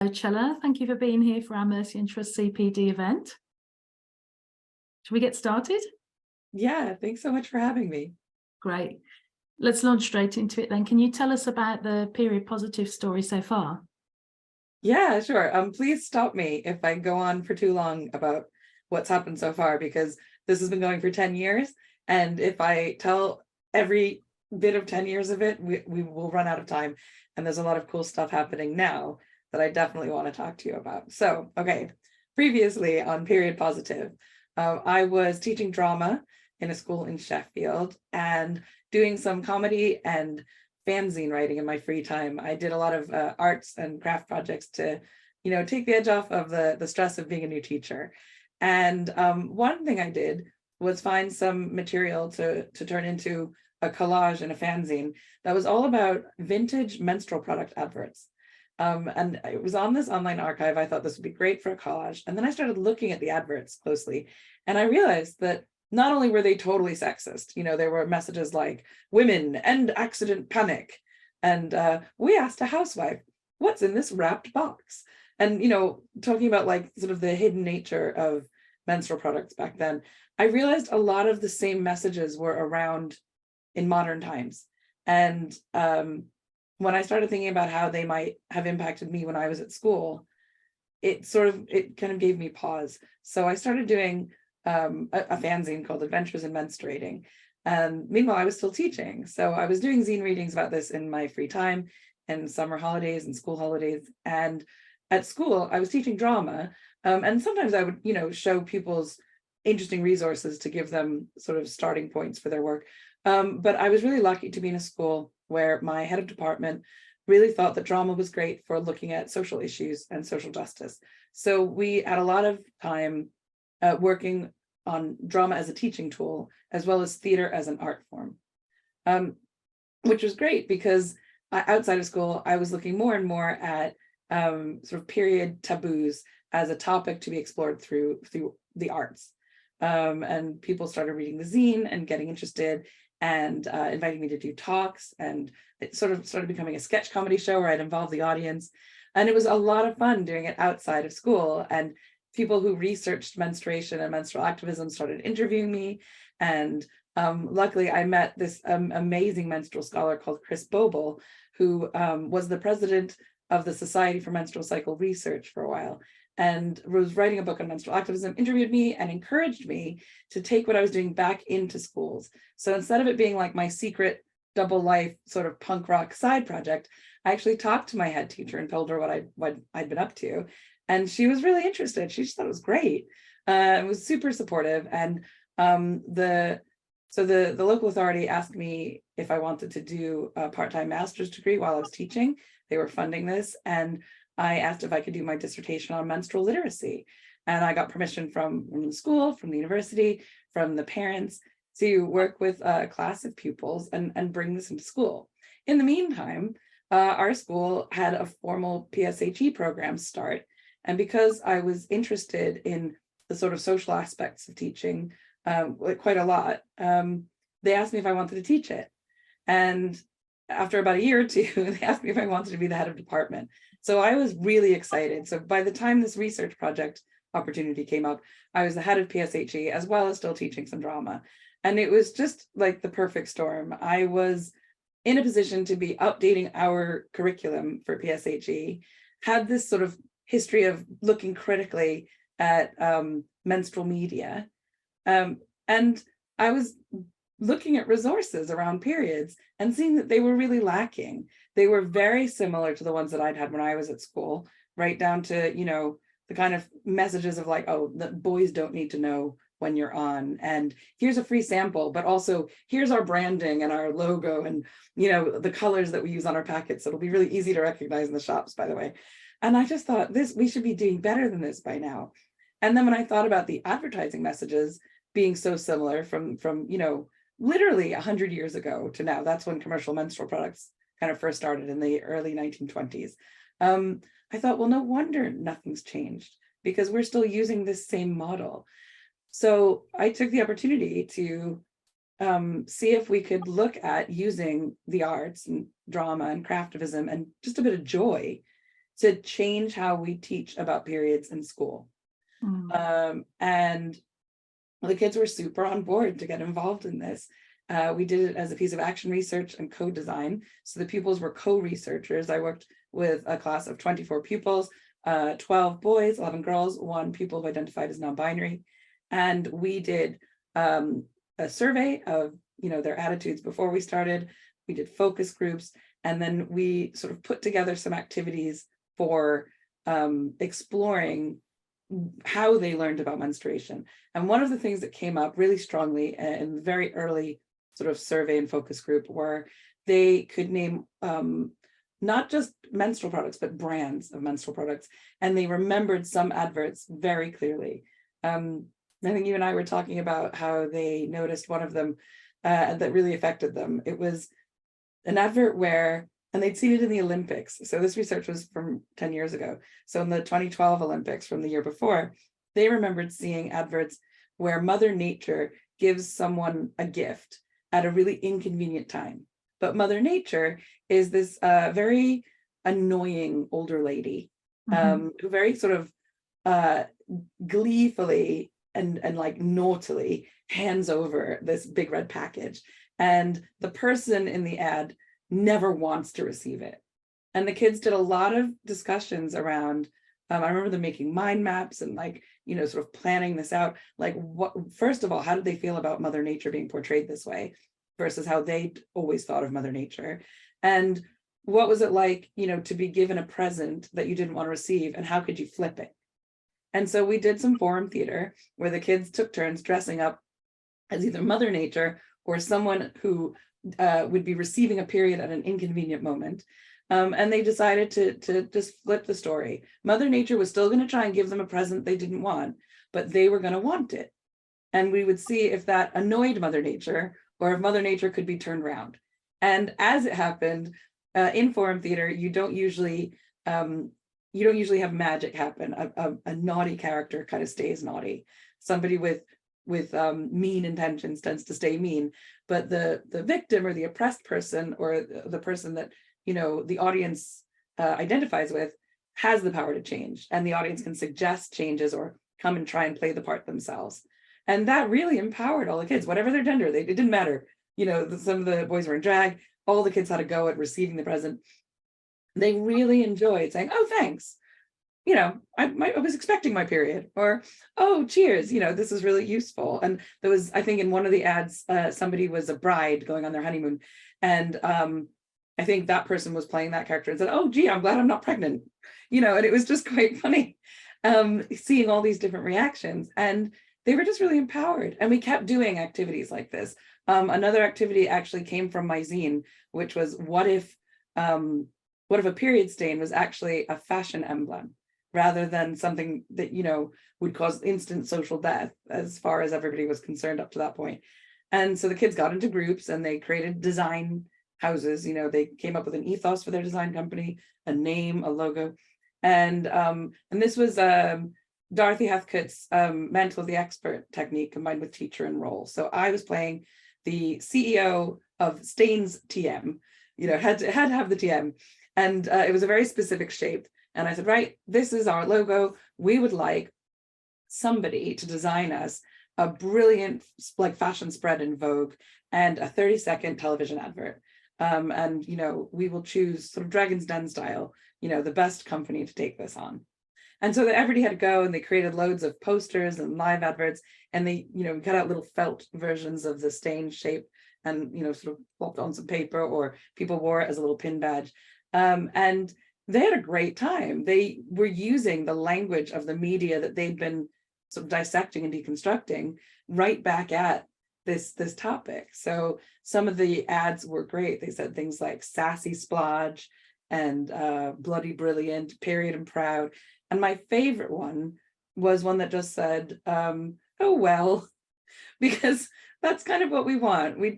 Chella, thank you for being here for our Mercy and Trust CPD event. Should we get started? Yeah, thanks so much for having me. Great. Let's launch straight into it then. Can you tell us about the period positive story so far? Yeah, sure. Please stop me if I go on for too long about what's happened so far, because this has been going for 10 years. And if I tell every bit of 10 years of it, we will run out of time. And there's a lot of cool stuff happening now that I definitely want to talk to you about. So, okay, previously on Period Positive, I was teaching drama in a school in Sheffield and doing some comedy and fanzine writing in my free time. I did a lot of arts and craft projects to, take the edge off of the stress of being a new teacher. And one thing I did was find some material to turn into a collage and a fanzine that was all about vintage menstrual product adverts. And it was on this online archive. I thought this would be great for a collage. And then I started looking at the adverts closely, and I realized that not only were they totally sexist, there were messages like women end accident panic. And we asked a housewife, what's in this wrapped box? And, talking about like sort of the hidden nature of menstrual products back then, I realized a lot of the same messages were around in modern times. And when I started thinking about how they might have impacted me when I was at school, it kind of gave me pause. So I started doing a fanzine called Adventures in Menstruating. And meanwhile, I was still teaching. So I was doing zine readings about this in my free time and summer holidays and school holidays. And at school, I was teaching drama. And sometimes I would, show pupils interesting resources to give them sort of starting points for their work. But I was really lucky to be in a school where my head of department really thought that drama was great for looking at social issues and social justice. So we had a lot of time working on drama as a teaching tool, as well as theater as an art form, which was great because outside of school, I was looking more and more at sort of period taboos as a topic to be explored through the arts. And people started reading the zine and getting interested and inviting me to do talks. And it sort of started becoming a sketch comedy show where I'd involve the audience. And it was a lot of fun doing it outside of school. And people who researched menstruation and menstrual activism started interviewing me. And luckily, I met this amazing menstrual scholar called Chris Boble, who was the president of the Society for Menstrual Cycle Research for a while, and was writing a book on menstrual activism, interviewed me and encouraged me to take what I was doing back into schools. So instead of it being like my secret double life sort of punk rock side project, I actually talked to my head teacher and told her what I'd been up to. And she was really interested. She just thought it was great. It was super supportive. And the local authority asked me if I wanted to do a part-time master's degree while I was teaching. They were funding this. And I asked if I could do my dissertation on menstrual literacy. And I got permission from the school, from the university, from the parents to work with a class of pupils and bring this into school. In the meantime, our school had a formal PSHE program start. And because I was interested in the sort of social aspects of teaching quite a lot, they asked me if I wanted to teach it. And after about a year or two, they asked me if I wanted to be the head of department. So I was really excited. So by the time this research project opportunity came up, I was the head of PSHE as well as still teaching some drama. And it was just like the perfect storm. I was in a position to be updating our curriculum for PSHE, had this sort of history of looking critically at menstrual media. And I was looking at resources around periods and seeing that they were really lacking. They were very similar to the ones that I'd had when I was at school, right down to, the kind of messages of like, oh, the boys don't need to know when you're on, and here's a free sample, but also here's our branding and our logo and, the colors that we use on our packets. So it'll be really easy to recognize in the shops, by the way. And I just thought we should be doing better than this by now. And then when I thought about the advertising messages being so similar from literally 100 years ago to now, that's when commercial menstrual products kind of first started in the early 1920s. I thought, well, no wonder nothing's changed, because we're still using this same model. So I took the opportunity to see if we could look at using the arts and drama and craftivism and just a bit of joy to change how we teach about periods in school. And the kids were super on board to get involved in this. We did it as a piece of action research and co-design. So the pupils were co-researchers. I worked with a class of 24 pupils, 12 boys, 11 girls, 1 pupil who identified as non-binary. And we did a survey of, their attitudes before we started. We did focus groups, and then we sort of put together some activities for exploring how they learned about menstruation. And one of the things that came up really strongly in the very early sort of survey and focus group were they could name not just menstrual products, but brands of menstrual products. And they remembered some adverts very clearly. I think you and I were talking about how they noticed one of them that really affected them. It was an advert where, and they'd seen it in the Olympics. So this research was from 10 years ago. So in the 2012 Olympics from the year before, they remembered seeing adverts where Mother Nature gives someone a gift at a really inconvenient time. But Mother Nature is this very annoying older lady who very sort of gleefully and like naughtily hands over this big red package. And the person in the ad never wants to receive it. And the kids did a lot of discussions around, I remember them making mind maps and sort of planning this out. Like, what, first of all, how did they feel about Mother Nature being portrayed this way versus how they'd always thought of Mother Nature? And what was it like, to be given a present that you didn't want to receive, and how could you flip it? And so we did some forum theater where the kids took turns dressing up as either Mother Nature or someone who would be receiving a period at an inconvenient moment. And they decided to just flip the story. Mother Nature was still going to try and give them a present they didn't want, but they were going to want it. And we would see if that annoyed Mother Nature or if Mother Nature could be turned around. And as it happened, in forum theater, you don't usually have magic happen. A naughty character kind of stays naughty. Somebody with mean intentions tends to stay mean, but the victim or the oppressed person or the person that the audience identifies with has the power to change, and the audience can suggest changes or come and try and play the part themselves. And that really empowered all the kids, whatever their gender. It didn't matter. Some of the boys were in drag. All the kids had a go at receiving the present. They really enjoyed saying, "Oh, thanks. I was expecting my period," or, "Oh, cheers. This is really useful." And there was, I think in one of the ads, somebody was a bride going on their honeymoon. And I think that person was playing that character and said, "Oh, gee, I'm glad I'm not pregnant." And it was just quite funny seeing all these different reactions. And they were just really empowered. And we kept doing activities like this. Another activity actually came from my zine, which was what if a period stain was actually a fashion emblem rather than something that, would cause instant social death as far as everybody was concerned up to that point. And so the kids got into groups and they created design houses. They came up with an ethos for their design company, a name, a logo. And this was Dorothy Heathcote's Mantle of the Expert technique combined with teacher and role. So I was playing the CEO of Stains TM, had to have the TM. And it was a very specific shape. And I said, right, this is our logo. We would like somebody to design us a brilliant fashion spread in Vogue and a 30-second television advert. And we will choose sort of Dragon's Den style, the best company to take this on. And so that everybody had to go, and they created loads of posters and live adverts, and they, cut out little felt versions of the stain shape and, sort of plopped on some paper, or people wore it as a little pin badge. And they had a great time. They were using the language of the media that they'd been sort of dissecting and deconstructing right back at this topic. So some of the ads were great. They said things like sassy splodge and bloody brilliant, period and proud. And my favorite one was one that just said, "Oh, well," because that's kind of what we want. We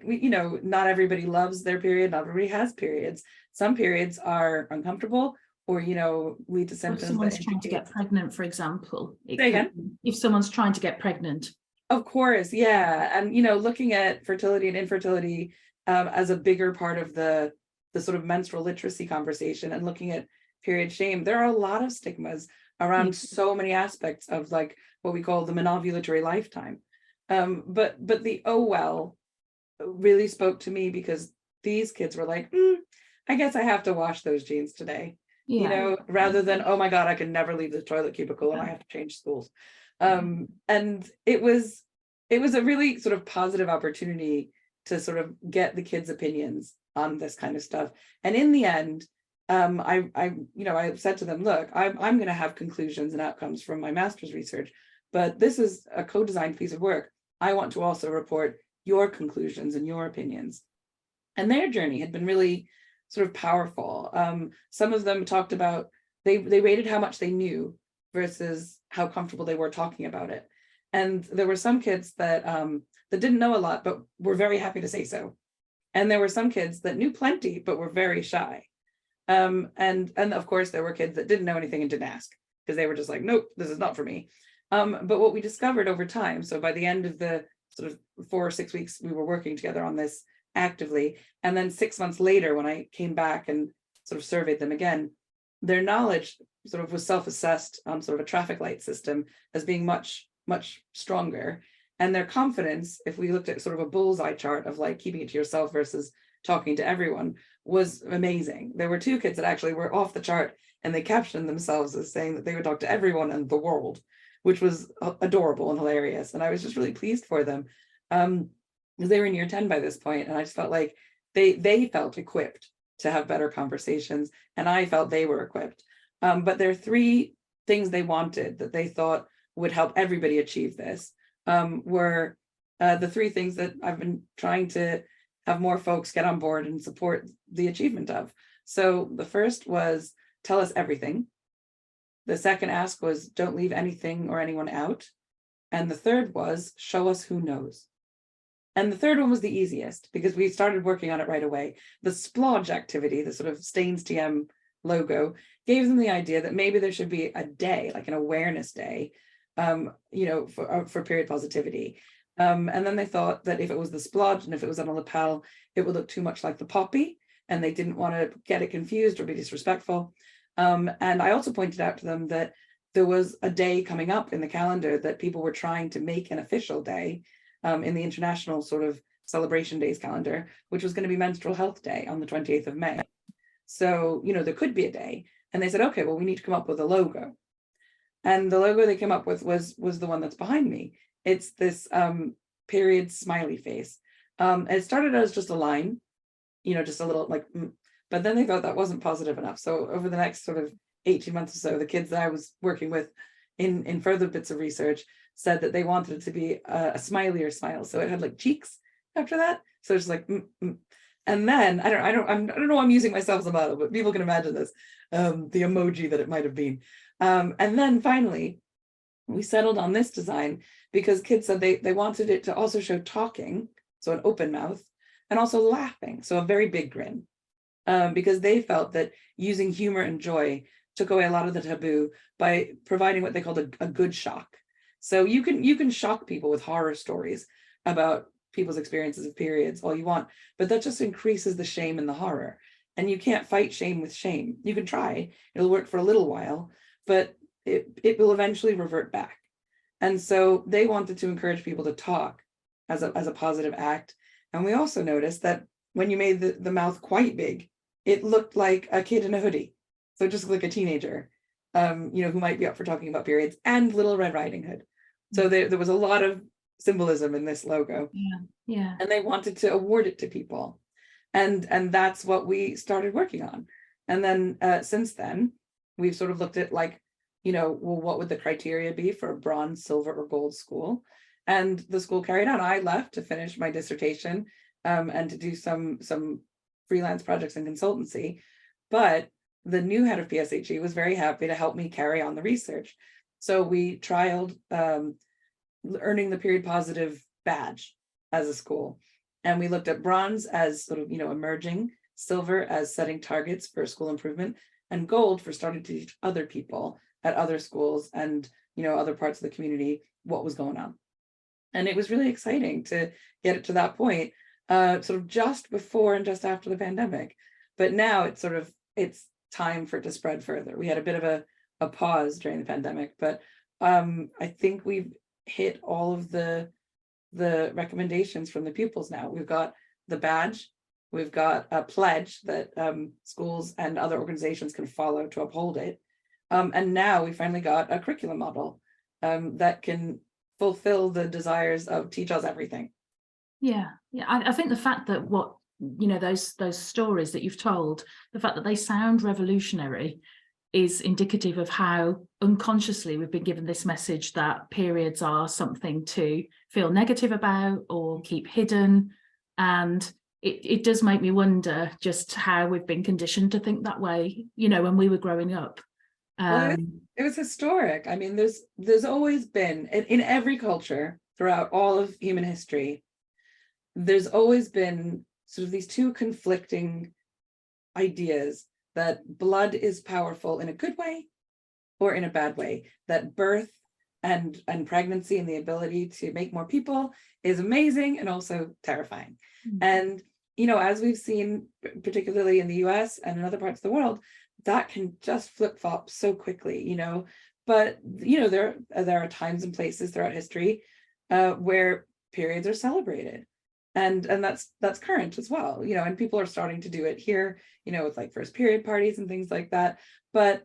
not everybody loves their period. Not everybody has periods. Some periods are uncomfortable or, lead to symptoms. If someone's trying to get pregnant, for example. If someone's trying to get pregnant. Of course, yeah. And, looking at fertility and infertility as a bigger part of the sort of menstrual literacy conversation, and looking at period shame, there are a lot of stigmas around so many aspects of like what we call the monovulatory lifetime. But the oh well really spoke to me because these kids were like, I guess I have to wash those jeans today, you know, rather than, oh my God, I can never leave the toilet cubicle and I have to change schools. And it was a really sort of positive opportunity to sort of get the kids' opinions on this kind of stuff. And in the end, I said to them, look, I'm going to have conclusions and outcomes from my master's research, but this is a co-designed piece of work. I want to also report your conclusions and your opinions. And their journey had been really sort of powerful. Some of them talked about, they rated how much they knew versus how comfortable they were talking about it. And there were some kids that didn't know a lot, but were very happy to say so. And there were some kids that knew plenty, but were very shy. And of course, there were kids that didn't know anything and didn't ask because they were just like, nope, this is not for me. But what we discovered over time, so by the end of the sort of 4 or 6 weeks, we were working together on this actively. And then 6 months later, when I came back and sort of surveyed them again, their knowledge sort of was self-assessed on sort of a traffic light system as being much, much stronger. And their confidence, if we looked at sort of a bullseye chart of like keeping it to yourself versus talking to everyone, was amazing. There were 2 kids that actually were off the chart, and they captioned themselves as saying that they would talk to everyone in the world, which was adorable and hilarious. And I was just really pleased for them. Because they were in year 10 by this point, and I just felt like they felt equipped to have better conversations, and I felt they were equipped. But there are 3 things they wanted that they thought would help everybody achieve this. Were the 3 things that I've been trying to have more folks get on board and support the achievement of. So the first was, tell us everything. The second ask was, don't leave anything or anyone out. And the third was, show us who knows. And the third one was the easiest because we started working on it right away. The splodge activity, the sort of Stains TM logo, gave them the idea that maybe there should be a day, like an awareness day, for period positivity. And then they thought that if it was the splodge and if it was on a lapel, it would look too much like the poppy, and they didn't want to get it confused or be disrespectful. And I also pointed out to them that there was a day coming up in the calendar that people were trying to make an official day in the international sort of celebration days calendar, which was going to be Menstrual Health Day on the 28th of May. So, there could be a day. And they said, okay, well, we need to come up with a logo. And the logo they came up with was the one that's behind me. It's this period smiley face. It started as just a line, just a little like, but then they thought that wasn't positive enough. So over the next sort of 18 months or so, the kids that I was working with in further bits of research said that they wanted it to be a smiley or smile. So it had like cheeks after that. So it's like, and then I don't know, I'm using myself as a model, but people can imagine this, the emoji that it might have been. And then finally, we settled on this design because kids said they wanted it to also show talking, so an open mouth, and also laughing, so a very big grin, because they felt that using humor and joy took away a lot of the taboo by providing what they called a good shock. So you can shock people with horror stories about people's experiences of periods all you want, but that just increases the shame and the horror. And you can't fight shame with shame. You can try, it'll work for a little while, but it will eventually revert back. And so they wanted to encourage people to talk as a positive act. And we also noticed that when you made the mouth quite big, it looked like a kid in a hoodie. So just like a teenager, who might be up for talking about periods, and Little Red Riding Hood. So there was a lot of symbolism in this logo. Yeah. And they wanted to award it to people. And that's what we started working on. And then since then, we've sort of looked at like, well, what would the criteria be for a bronze, silver, or gold school? And the school carried on. I left to finish my dissertation and to do some freelance projects and consultancy. But the new head of PSHE was very happy to help me carry on the research. So we trialed earning the period positive badge as a school. And we looked at bronze as sort of, emerging, silver as setting targets for school improvement, and gold for starting to teach other people at other schools and, other parts of the community what was going on. And it was really exciting to get it to that point, sort of just before and just after the pandemic. But now it's time for it to spread further. We had a bit of a pause during the pandemic, but I think we've hit all of the recommendations from the pupils now. We've got the badge, we've got a pledge that schools and other organizations can follow to uphold it. And now we finally got a curriculum model that can fulfill the desires of Teach Us Everything. Yeah, I think the fact that those stories that you've told, the fact that they sound revolutionary is indicative of how unconsciously we've been given this message that periods are something to feel negative about or keep hidden. And it does make me wonder just how we've been conditioned to think that way, when we were growing up. Well, it was historic. I mean, there's always been, in every culture throughout all of human history, there's always been sort of these two conflicting ideas, that blood is powerful in a good way or in a bad way, that birth and pregnancy and the ability to make more people is amazing and also terrifying. And as we've seen, particularly in the US and in other parts of the world, that can just flip-flop so quickly, but there are times and places throughout history where periods are celebrated, and that's current as well, and people are starting to do it here, with like first period parties and things like that. But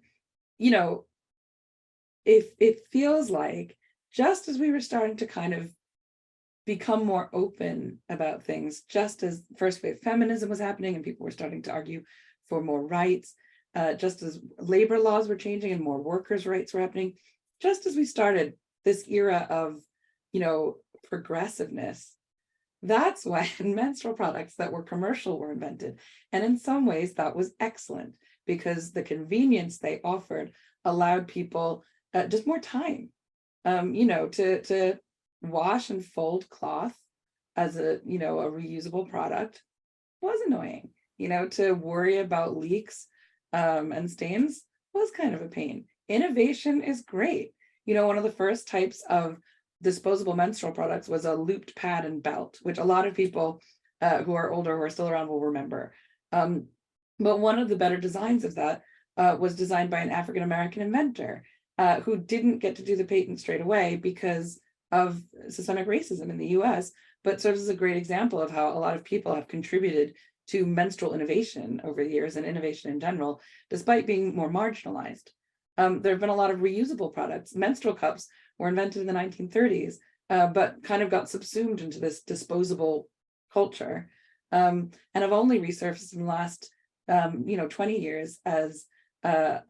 if it feels like, just as we were starting to kind of become more open about things, just as first wave feminism was happening and people were starting to argue for more rights, just as labor laws were changing and more workers' rights were happening, just as we started this era of progressiveness, that's when menstrual products that were commercial were invented. And in some ways that was excellent, because the convenience they offered allowed people just more time, to wash and fold cloth as a reusable product was annoying. To worry about leaks and stains was kind of a pain. Innovation is great. One of the first types of disposable menstrual products was a looped pad and belt, which a lot of people who are older, who are still around, will remember. But one of the better designs of that was designed by an African-American inventor who didn't get to do the patent straight away because of systemic racism in the US, but serves as a great example of how a lot of people have contributed to menstrual innovation over the years, and innovation in general, despite being more marginalized. There have been a lot of reusable products. Menstrual cups were invented in the 1930s, but kind of got subsumed into this disposable culture, and have only resurfaced in the last 20 years as an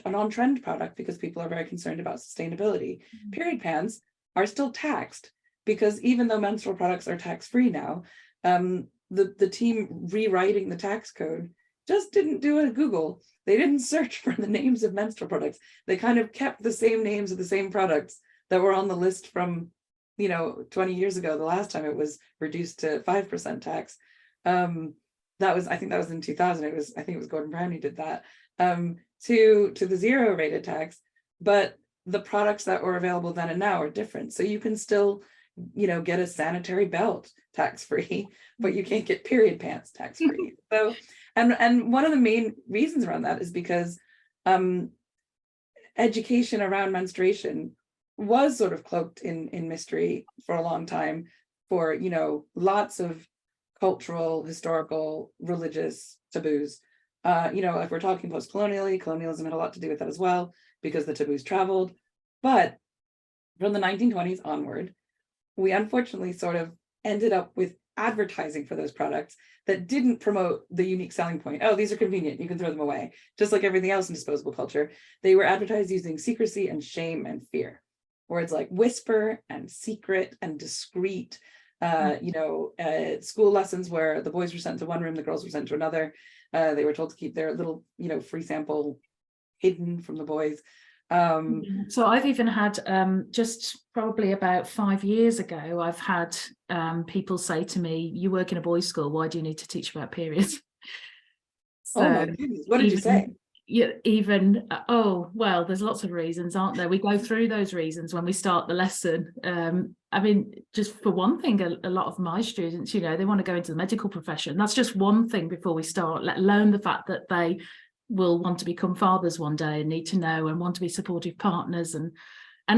on-trend product, because people are very concerned about sustainability. Period pants are still taxed, because even though menstrual products are tax-free now, the team rewriting the tax code just didn't do a Google. They didn't search for the names of menstrual products. They kind of kept the same names of the same products that were on the list from 20 years ago, the last time it was reduced to 5% tax. I think that was in 2000. I think it was Gordon Brown who did that, to the zero rated tax. But the products that were available then and now are different. So you can still get a sanitary belt tax-free, but you can't get period pants tax-free. So, and one of the main reasons around that is because education around menstruation was sort of cloaked in mystery for a long time, for lots of cultural, historical, religious taboos. If we're talking post-colonially, colonialism had a lot to do with that as well, because the taboos traveled. But from the 1920s onward, we unfortunately sort of ended up with advertising for those products that didn't promote the unique selling point. Oh, these are convenient, you can throw them away. Just like everything else in disposable culture, they were advertised using secrecy and shame and fear. Words like whisper and secret and discreet. School lessons where the boys were sent to one room, the girls were sent to another. They were told to keep their little, free sample hidden from the boys. So I've even had, just probably about 5 years ago, I've had people say to me, "You work in a boys' school, why do you need to teach about periods?" So, oh my goodness, what did you say? Yeah, oh, well, there's lots of reasons, aren't there? We go through those reasons when we start the lesson. I mean, just for one thing, a lot of my students, they want to go into the medical profession. That's just one thing before we start, let alone the fact that they will want to become fathers one day and need to know and want to be supportive partners, and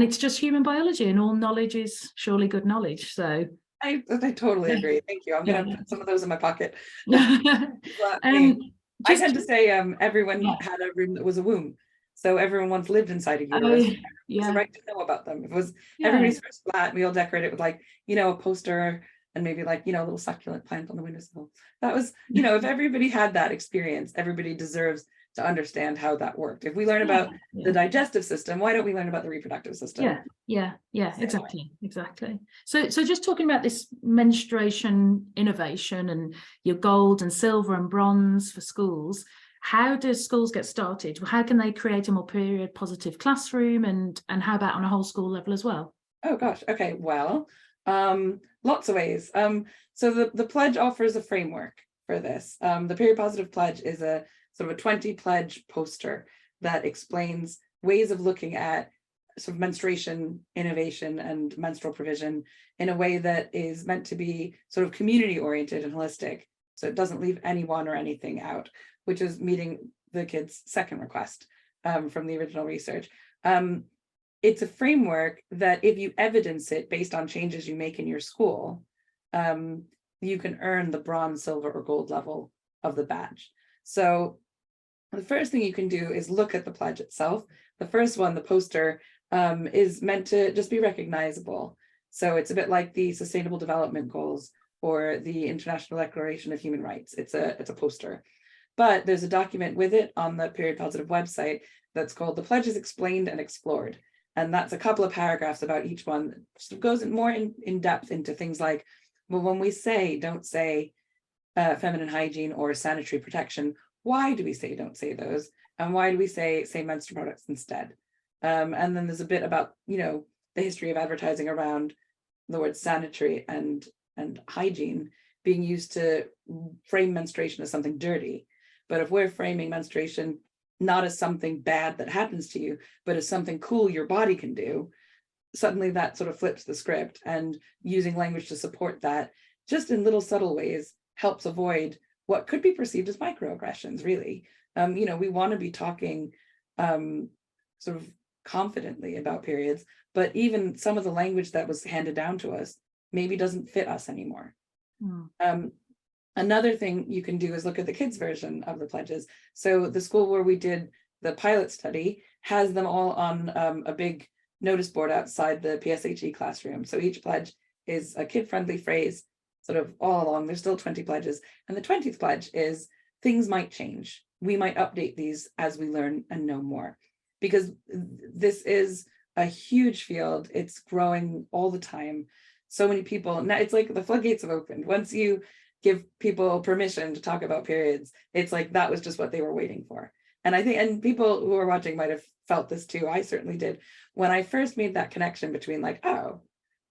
it's just human biology, and all knowledge is surely good knowledge. So I totally agree. Thank you. I'm yeah. gonna put some of those in my pocket. um I just tend to say everyone yeah. had a room that was a womb. So everyone once lived inside a Oh uterus. It was the yeah, right to know about them. If it was yeah. everybody's first flat, we all decorate it with like, you know, a poster and maybe like, you know, a little succulent plant on the windowsill. That was, you know, if everybody had that experience, everybody deserves to understand how that worked. If we learn Yeah, about the yeah. digestive system, why don't we learn about the reproductive system? Yeah, So, exactly. So just talking about this menstruation innovation and your gold and silver and bronze for schools, how do schools get started? How can they create a more period positive classroom, and how about on a whole school level as well? oh gosh, okay, well, lots of ways. So the pledge offers a framework for this. The period positive pledge is a sort of a 20 pledge poster that explains ways of looking at sort of menstruation innovation and menstrual provision in a way that is meant to be sort of community oriented and holistic. So it doesn't leave anyone or anything out, which is meeting the kids' second request from the original research. It's a framework that if you evidence it based on changes you make in your school, you can earn the bronze, silver, or gold level of the badge. So the first thing you can do is look at the pledge itself. The first one, the poster, is meant to just be recognizable. So it's a bit like the Sustainable Development Goals or the International Declaration of Human Rights. It's a poster. But there's a document with it on the Period Positive website that's called The Pledges Explained and Explored. And that's a couple of paragraphs about each one that sort of goes more in depth into things like, well, when we say, don't say feminine hygiene or sanitary protection, why do we say don't say those? And why do we say menstrual products instead? And then there's a bit about, you know, the history of advertising around the word sanitary and hygiene being used to frame menstruation as something dirty. But if we're framing menstruation not as something bad that happens to you, but as something cool your body can do, suddenly that sort of flips the script, and using language to support that just in little subtle ways helps avoid what could be perceived as microaggressions, really. You know, we want to be talking sort of confidently about periods, but even some of the language that was handed down to us maybe doesn't fit us anymore. Another thing you can do is look at the kids' version of the pledges. So the school where we did the pilot study has them all on a big notice board outside the PSHE classroom. So each pledge is a kid-friendly phrase sort of all along. There's still 20 pledges. And the 20th pledge is things might change. We might update these as we learn and know more. Because this is a huge field. It's growing all the time. So many people, now it's like the floodgates have opened. Once you give people permission to talk about periods, it's like that was just what they were waiting for. And I think, and people who are watching might have felt this too. I certainly did. When I first made that connection between like, oh,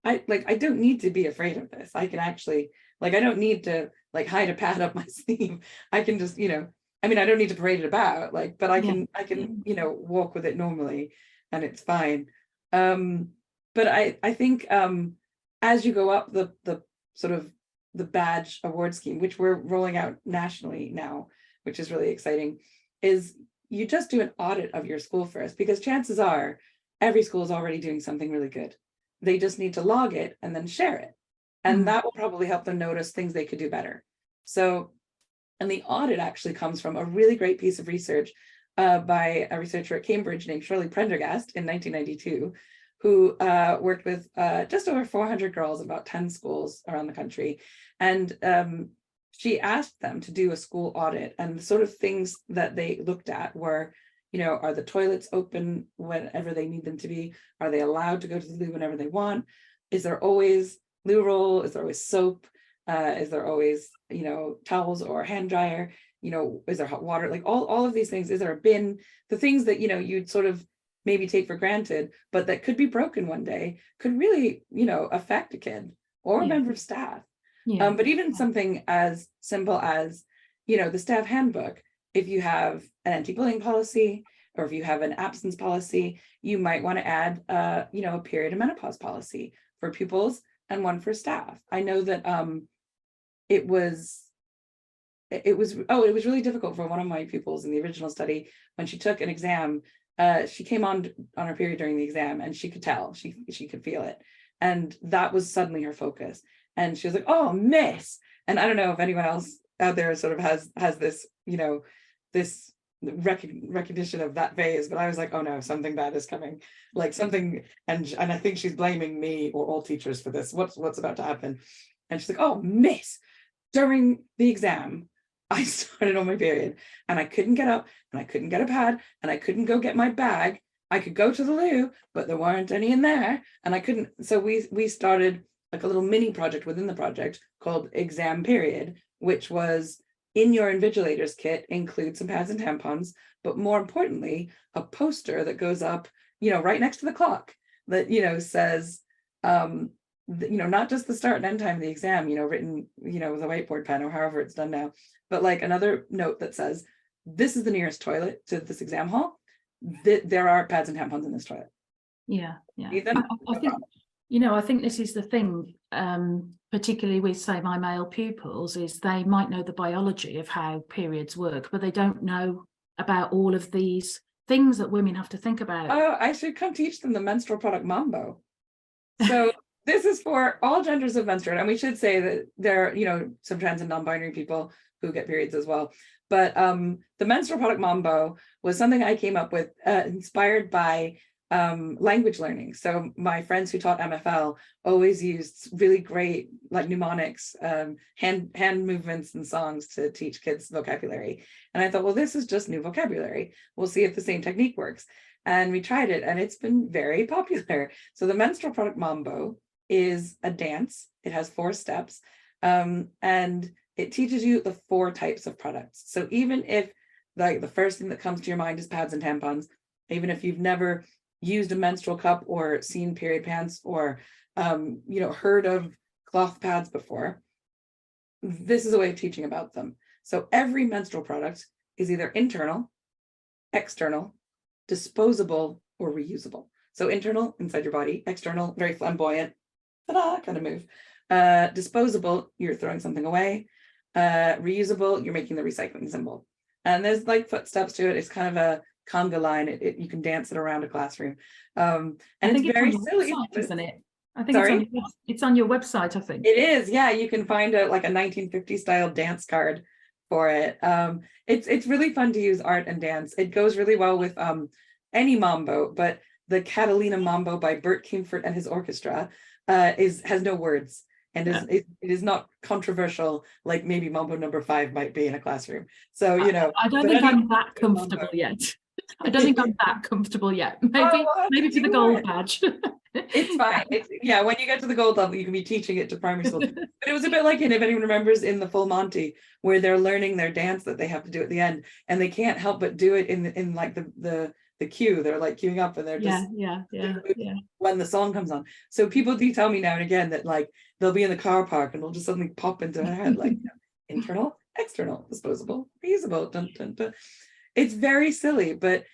I don't need to be afraid of this. I can actually, like, I don't need to like hide a pad up my sleeve. I can just, you know, I mean, I don't need to parade it about, like, but I can, you know, walk with it normally and it's fine. But I think as you go up the sort of the badge award scheme, which we're rolling out nationally now, which is really exciting, is you just do an audit of your school first, because chances are every school is already doing something really good. They just need to log it and then share it. And that will probably help them notice things they could do better. So, and the audit actually comes from a really great piece of research by a researcher at Cambridge named Shirley Prendergast in 1992, who worked with just over 400 girls, about 10 schools around the country. And she asked them to do a school audit, and the sort of things that they looked at were, you know, are the toilets open whenever they need them to be? Are they allowed to go to the loo whenever they want? Is there always loo roll? Is there always soap? Is there always, you know, towels or hand dryer? You know, is there hot water? Like all of these things. Is there a bin? The things that, you know, you'd sort of maybe take for granted, but that could be broken one day, could really, you know, affect a kid or a member of staff. But even something as simple as, you know, the staff handbook, if you have an anti-bullying policy, or if you have an absence policy, you might want to add, you know, a period and menopause policy for pupils and one for staff. I know that it was it was really difficult for one of my pupils in the original study. When she took an exam, she came on her period during the exam, and she could tell, she could feel it, and that was suddenly her focus. And she was like, "Oh, miss." And I don't know if anyone else out there sort of has this, this recognition of that phase, but I was like, "Oh no, something bad is coming," like something. And I think she's blaming me or all teachers for this. What's about to happen? And she's like, "Oh, miss, during the exam, I started on my period, and I couldn't get up, and I couldn't get a pad, and I couldn't go get my bag. I could go to the loo, but there weren't any in there, and I couldn't." So we started like a little mini project within the project called Exam Period, which was, in your invigilators kit, include some pads and tampons, but more importantly, a poster that goes up, right next to the clock that, says, not just the start and end time of the exam, written, with a whiteboard pen or however it's done now, but like another note that says, "This is the nearest toilet to this exam hall. There are pads and tampons in this toilet." Yeah. Ethan? I think this is the thing, particularly with, say, my male pupils, is they might know the biology of how periods work, but they don't know about all of these things that women have to think about. Oh, I should come teach them the menstrual product mambo. So this is for all genders of menstruate. And we should say that there are, some trans and non-binary people who get periods as well. But the menstrual product mambo was something I came up with, inspired by language learning. So my friends who taught MFL always used really great like mnemonics, hand movements and songs to teach kids vocabulary. And I thought, well, this is just new vocabulary. We'll see if the same technique works. And we tried it, and it's been very popular. So the menstrual product mambo is a dance. It has 4 steps, and it teaches you the 4 types of products. So even if like the first thing that comes to your mind is pads and tampons, even if you've never used a menstrual cup or seen period pants or heard of cloth pads before, this is a way of teaching about them. So every menstrual product is either internal, external, disposable, or reusable. So internal, inside your body; external, very flamboyant, ta-da, kind of move. Disposable, you're throwing something away. Reusable, you're making the recycling symbol. And there's like footsteps to it. It's kind of a conga line. You can dance it around a classroom. And it's very silly, isn't it? I think it's on your website, I think. It is, yeah. You can find a 1950s style dance card for it. It's really fun to use art and dance. It goes really well with any mambo, but the Catalina Mambo by Bert Kingford and his orchestra has no words, and it is not controversial like maybe Mambo number 5 might be in a classroom. So I don't think I'm that comfortable yet. I don't think I'm that comfortable yet. Maybe to the gold badge. It's fine. When you get to the gold level, you can be teaching it to primary school. But it was a bit like, if anyone remembers, in the Full Monty, where they're learning their dance that they have to do at the end, and they can't help but do it in like the queue. They're like queuing up, and they're just when the song comes on. So people do tell me now and again that like they'll be in the car park and it'll just suddenly pop into their head like internal, external, disposable, reusable. Dun, dun, dun. It's very silly, but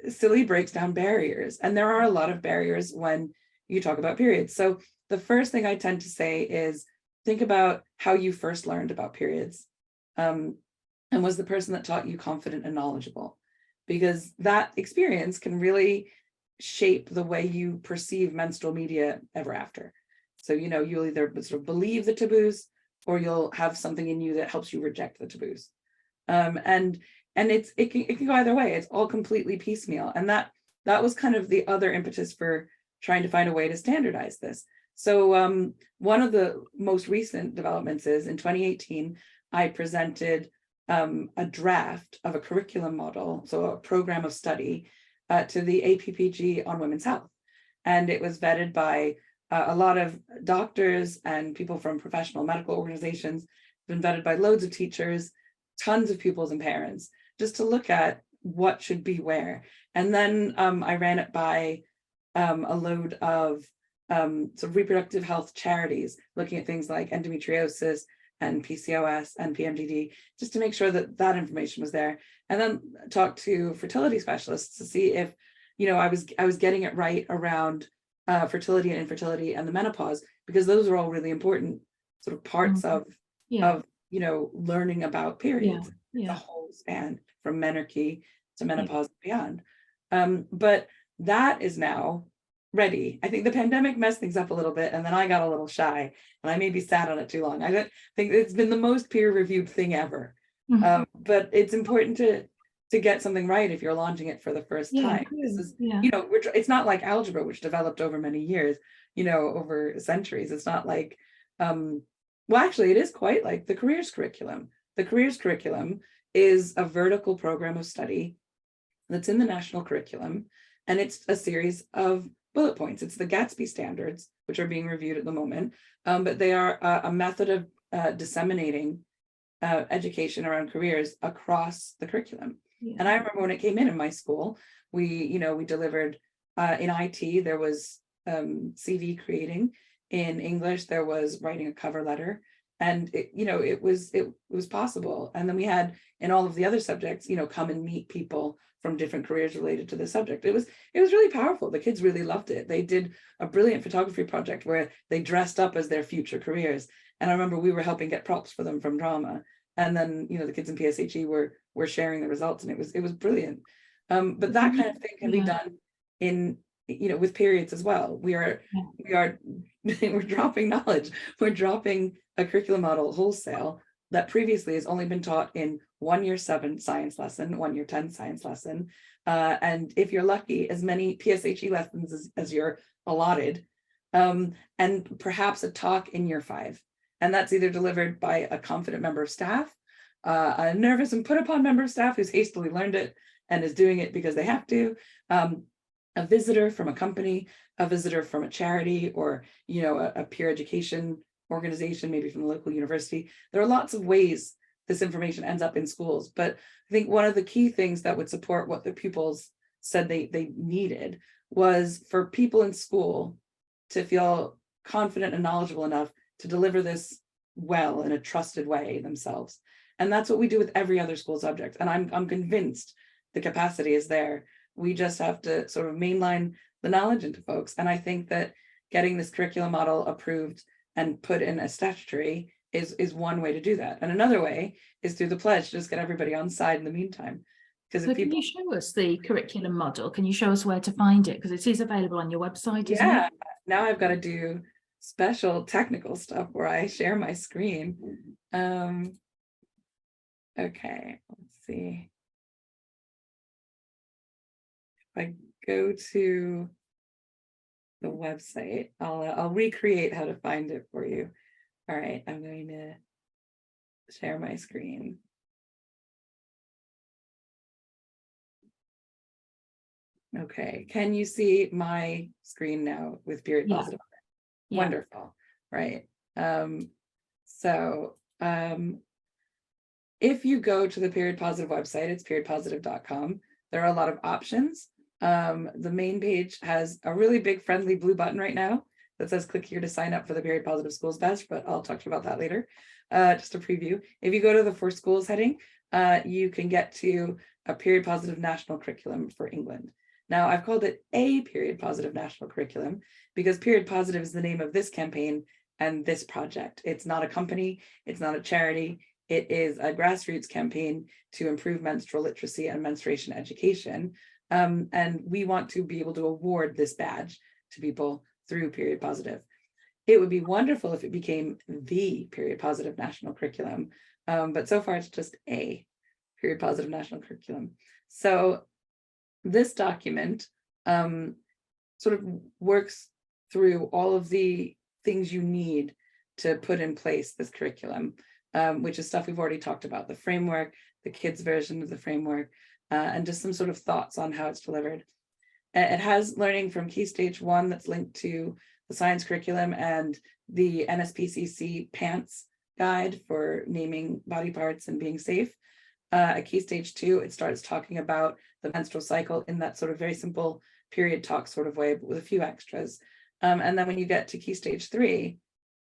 silly breaks down barriers, and there are a lot of barriers when you talk about periods. So the first thing I tend to say is think about how you first learned about periods, and was the person that taught you confident and knowledgeable, because that experience can really shape the way you perceive menstrual media ever after. So you'll either sort of believe the taboos, or you'll have something in you that helps you reject the taboos, and it can go either way. It's all completely piecemeal. And that was kind of the other impetus for trying to find a way to standardize this. So one of the most recent developments is in 2018, I presented a draft of a curriculum model, so a program of study, to the APPG on women's health. And it was vetted by a lot of doctors and people from professional medical organizations, been vetted by loads of teachers, tons of pupils and parents, just to look at what should be where. And then I ran it by a load of sort of reproductive health charities, looking at things like endometriosis and PCOS and PMDD, just to make sure that that information was there. And then talked to fertility specialists to see if I was getting it right around fertility and infertility and the menopause, because those are all really important sort of parts of learning about periods. It's a whole span from menarche to menopause and beyond. But that is now ready. I think the pandemic messed things up a little bit, and then I got a little shy, and I maybe sat on it too long. I don't think it's been the most peer-reviewed thing ever. But it's important to get something right if you're launching it for the first time. This is, it's not like algebra, which developed over many years, over centuries. It's not like, well, actually, it is quite like the careers curriculum. The careers curriculum is a vertical program of study that's in the national curriculum, and it's a series of bullet points. It's the Gatsby standards, which are being reviewed at the moment, but they are a method of disseminating education around careers across the curriculum. And I remember when it came in my school, we delivered in IT, there was CV creating. In English, there was writing a cover letter, and it was possible. And then we had in all of the other subjects, come and meet people from different careers related to the subject. It was really powerful. The kids really loved it. They did a brilliant photography project where they dressed up as their future careers. And I remember we were helping get props for them from drama. And then, the kids in PSHE were sharing the results, and it was brilliant. But that kind of thing can be done in, with periods as well. We're dropping knowledge. We're dropping a curriculum model wholesale that previously has only been taught in 1 year 7 science lesson, 1 year 10 science lesson. And if you're lucky, as many PSHE lessons as you're allotted, and perhaps a talk in year 5. And that's either delivered by a confident member of staff, a nervous and put upon member of staff who's hastily learned it and is doing it because they have to, a visitor from a company, a visitor from a charity, or a peer education organization, maybe from the local university. There are lots of ways this information ends up in schools, but I think one of the key things that would support what the pupils said they needed was for people in school to feel confident and knowledgeable enough to deliver this well in a trusted way themselves. And that's what we do with every other school subject. And I'm convinced the capacity is there. We just have to sort of mainline the knowledge into folks. And I think that getting this curriculum model approved and put in a statutory is one way to do that. And another way is through the pledge, just get everybody on side in the meantime. Because so can you show us the curriculum model? Can you show us where to find it? Because it is available on your website, isn't it? Now I've got to do special technical stuff where I share my screen. Okay, let's see. If I go to the website, I'll recreate how to find it for you. All right, I'm going to share my screen. Okay, can you see my screen now with period positive? Yeah. Wonderful, right? So if you go to the period positive website, it's periodpositive.com. There are a lot of options. The main page has a really big friendly blue button right now that says click here to sign up for the Period Positive Schools badge, but I'll talk to you about that later. Just a preview. If you go to the For Schools heading, you can get to a Period Positive National Curriculum for England. Now, I've called it a Period Positive National Curriculum because Period Positive is the name of this campaign and this project. It's not a company, it's not a charity, it is a grassroots campaign to improve menstrual literacy and menstruation education. And we want to be able to award this badge to people through Period Positive. It would be wonderful if it became the Period Positive National Curriculum, but so far it's just a Period Positive National Curriculum. So this document sort of works through all of the things you need to put in place this curriculum, which is stuff we've already talked about, the framework, the kids' version of the framework, and just some sort of thoughts on how it's delivered. It has learning from Key Stage 1 that's linked to the science curriculum and the NSPCC PANTS guide for naming body parts and being safe. At Key Stage 2, it starts talking about the menstrual cycle in that sort of very simple period talk sort of way, but with a few extras. And then when you get to Key Stage 3,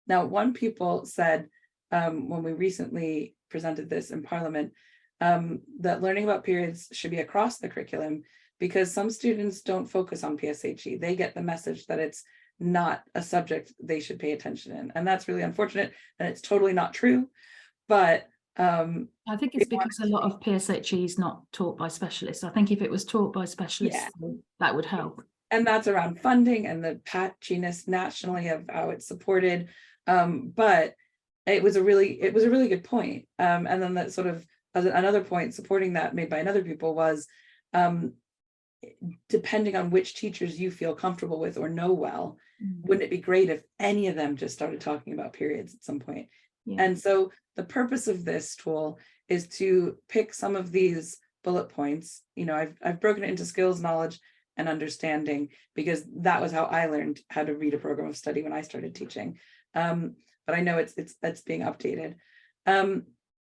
now one pupil said when we recently presented this in Parliament, that learning about periods should be across the curriculum because some students don't focus on PSHE. They get the message that it's not a subject they should pay attention in. And that's really unfortunate. And it's totally not true. but I think they it's want because it a to lot be, of PSHE is not taught by specialists. I think if it was taught by yeah. specialists, then that would help. And that's around funding and the patchiness nationally of how it's supported. But it was a really good point. And then that sort of another point supporting that made by another people was, um, depending on which teachers you feel comfortable with or know well, wouldn't it be great if any of them just started talking about periods at some point? Yeah. And so the purpose of this tool is to pick some of these bullet points. I've broken it into skills, knowledge, and understanding, because that was how I learned how to read a program of study when I started teaching. But I know it's being updated.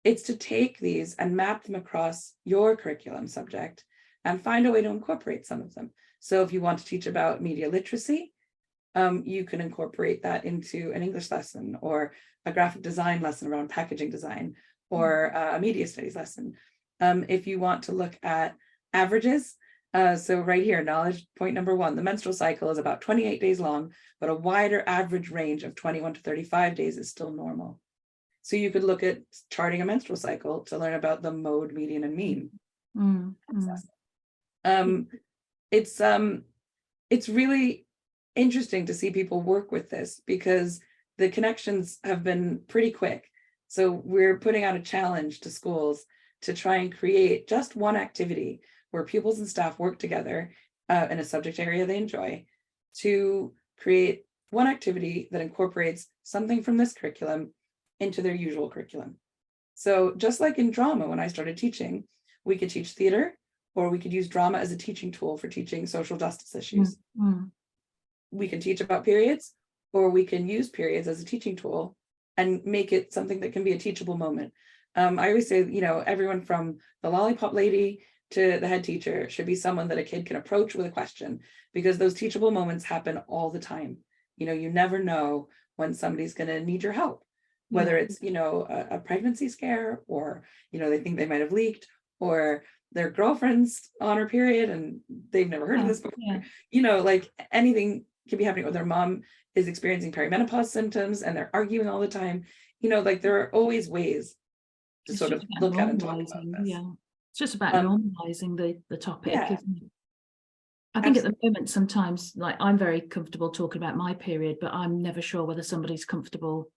It's to take these and map them across your curriculum subject and find a way to incorporate some of them. So if you want to teach about media literacy, you can incorporate that into an English lesson, or a graphic design lesson around packaging design, or a media studies lesson. If you want to look at averages, so right here, knowledge point number 1, the menstrual cycle is about 28 days long, but a wider average range of 21 to 35 days is still normal. So you could look at charting a menstrual cycle to learn about the mode, median, and mean. It's really interesting to see people work with this, because the connections have been pretty quick. So we're putting out a challenge to schools to try and create just one activity where pupils and staff work together in a subject area they enjoy, to create one activity that incorporates something from this curriculum into their usual curriculum. So just like in drama, when I started teaching, we could teach theater, or we could use drama as a teaching tool for teaching social justice issues. We can teach about periods, or we can use periods as a teaching tool and make it something that can be a teachable moment. I always say, everyone from the lollipop lady to the head teacher should be someone that a kid can approach with a question, because those teachable moments happen all the time. You never know when somebody's going to need your help, whether it's, a pregnancy scare, or, they think they might have leaked, or their girlfriend's on her period and they've never heard of this before. Like anything can be happening, or their mom is experiencing perimenopause symptoms and they're arguing all the time. Like there are always ways to It's sort just of about look at and talk about normalizing. this. Yeah, it's just about Um, normalizing the topic, yeah, isn't it? I think at the moment, sometimes, like, I'm very comfortable talking about my period, but I'm never sure whether somebody's comfortable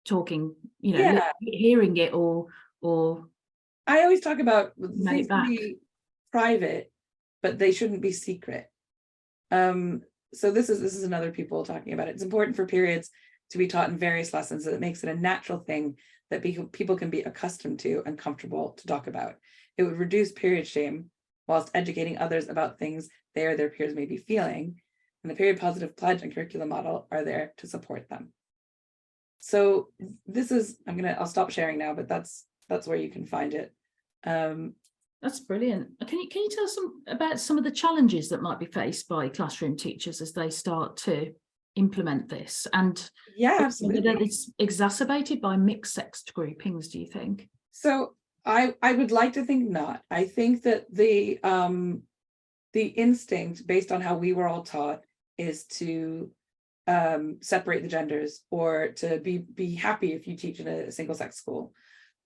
talking, yeah. hearing it, or I always talk about man things it can back. be private, but they shouldn't be secret. So this is another people talking about it. It's important for periods to be taught in various lessons, so that makes it a natural thing that people can be accustomed to and comfortable to talk about. It would reduce period shame, whilst educating others about things they or their peers may be feeling. And the period positive pledge and curriculum model are there to support them. So this is, I'll stop sharing now, but that's where you can find it. That's brilliant. Can you tell us about some of the challenges that might be faced by classroom teachers as they start to implement this, and Yeah, whether absolutely. it's exacerbated by mixed sex groupings, do you think? So I would like to think not. I think that the instinct, based on how we were all taught, is to separate the genders, or to be happy if you teach in a single sex school.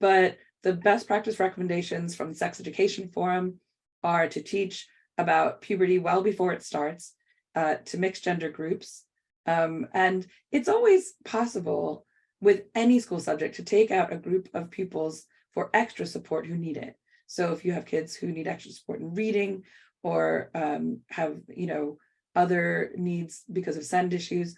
But the best practice recommendations from the Sex Education Forum are to teach about puberty well before it starts, to mixed gender groups. And it's always possible with any school subject to take out a group of pupils for extra support who need it. So if you have kids who need extra support in reading, or have, other needs because of SEND issues,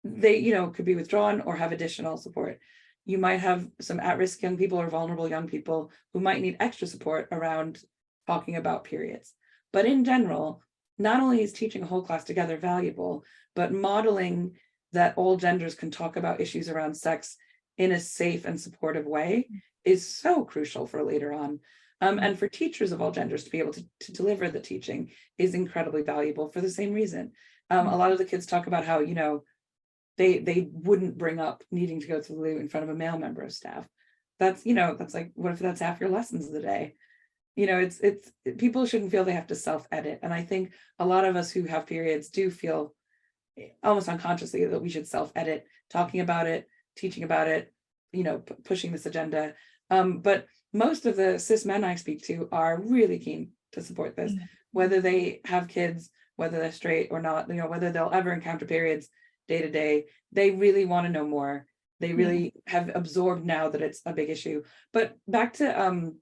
they, could be withdrawn or have additional support. You might have some at-risk young people or vulnerable young people who might need extra support around talking about periods. But in general, not only is teaching a whole class together valuable, but modeling that all genders can talk about issues around sex in a safe and supportive way is so crucial for later on. And for teachers of all genders to be able to deliver the teaching is incredibly valuable for the same reason. A lot of the kids talk about how, they wouldn't bring up needing to go to the loo in front of a male member of staff. That's like, what if that's half your lessons of the day? It's people shouldn't feel they have to self-edit. And I think a lot of us who have periods do feel almost unconsciously that we should self-edit, talking about it, teaching about it, pushing this agenda. But most of the cis men I speak to are really keen to support this, whether they have kids, whether they're straight or not, whether they'll ever encounter periods day to day. They really want to know more. They really have absorbed now that it's a big issue. But back to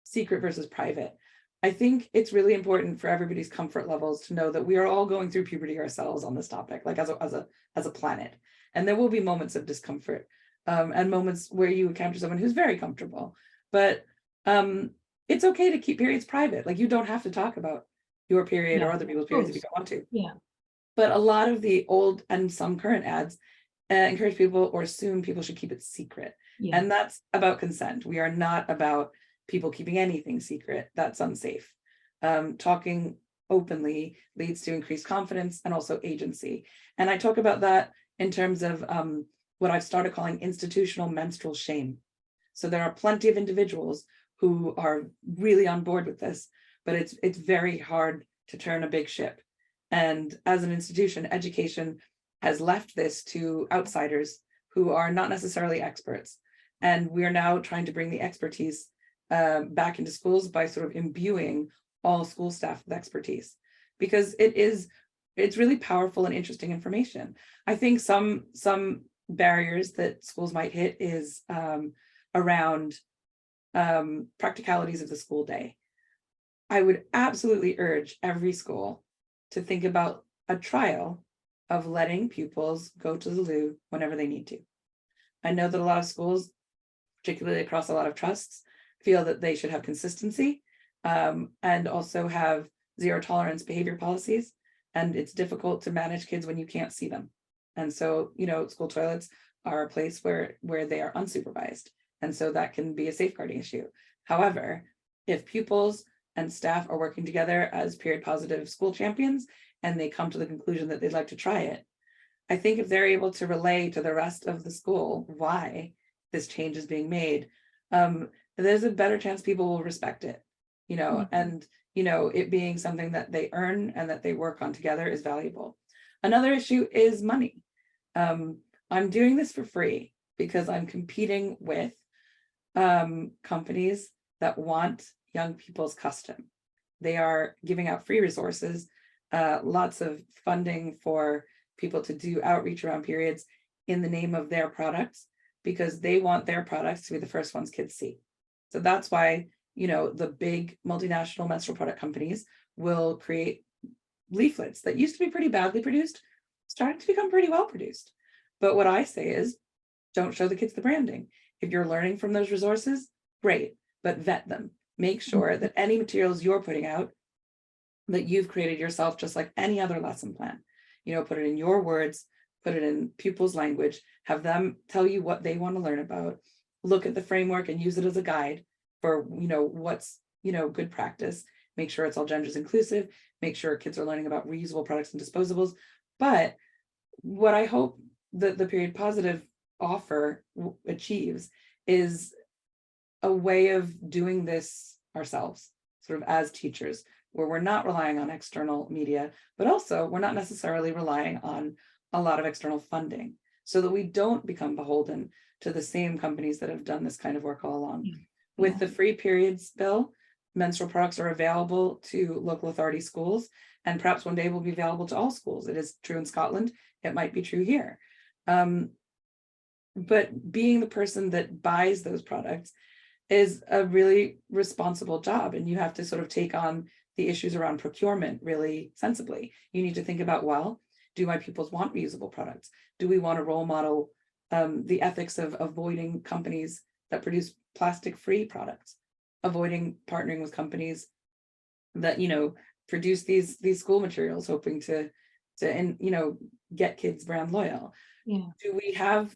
secret versus private. I think it's really important for everybody's comfort levels to know that we are all going through puberty ourselves on this topic, like as a planet. And there will be moments of discomfort, and moments where you encounter someone who's very comfortable. But it's okay to keep periods private. Like, you don't have to talk about your period or other people's periods if you don't want to. Yeah. But a lot of the old and some current ads encourage people or assume people should keep it secret. Yeah. And that's about consent. We are not about people keeping anything secret. That's unsafe. Talking openly leads to increased confidence and also agency. And I talk about that in terms of what I've started calling institutional menstrual shame. So there are plenty of individuals who are really on board with this, but it's very hard to turn a big ship. And as an institution, education has left this to outsiders who are not necessarily experts. And we are now trying to bring the expertise back into schools by sort of imbuing all school staff with expertise, because it's really powerful and interesting information. I think some barriers that schools might hit is around practicalities of the school day. I would absolutely urge every school to think about a trial of letting pupils go to the loo whenever they need to. I know that a lot of schools, particularly across a lot of trusts, feel that they should have consistency and also have zero tolerance behavior policies. And it's difficult to manage kids when you can't see them. And so, school toilets are a place where they are unsupervised. And so that can be a safeguarding issue. However, if pupils and staff are working together as period positive school champions, and they come to the conclusion that they'd like to try it, I think if they're able to relay to the rest of the school why this change is being made, there's a better chance people will respect it, and, it being something that they earn and that they work on together is valuable. Another issue is money. I'm doing this for free because I'm competing with companies that want young people's custom. They are giving out free resources, lots of funding for people to do outreach around periods in the name of their products, because they want their products to be the first ones kids see. So that's why, the big multinational menstrual product companies will create leaflets that used to be pretty badly produced, starting to become pretty well produced. But what I say is, don't show the kids the branding. If you're learning from those resources, great, but vet them. Make sure that any materials you're putting out, that you've created yourself, just like any other lesson plan. Put it in your words, put it in pupils' language, have them tell you what they want to learn about, look at the framework and use it as a guide for, what's, good practice. Make sure it's all genders inclusive, make sure kids are learning about reusable products and disposables. But what I hope that the period positive offer achieves is a way of doing this ourselves, sort of as teachers, where we're not relying on external media, but also we're not necessarily relying on a lot of external funding, so that we don't become beholden to the same companies that have done this kind of work all along. With the free periods bill, menstrual products are available to local authority schools, and perhaps one day will be available to all schools. It is true in Scotland, it might be true here. But being the person that buys those products is a really responsible job, and you have to sort of take on the issues around procurement really sensibly. You need to think about, well, do my pupils want reusable products? Do we want to role model the ethics of avoiding companies that produce plastic-free products, avoiding partnering with companies that produce these school materials, hoping to get kids brand loyal? Do we have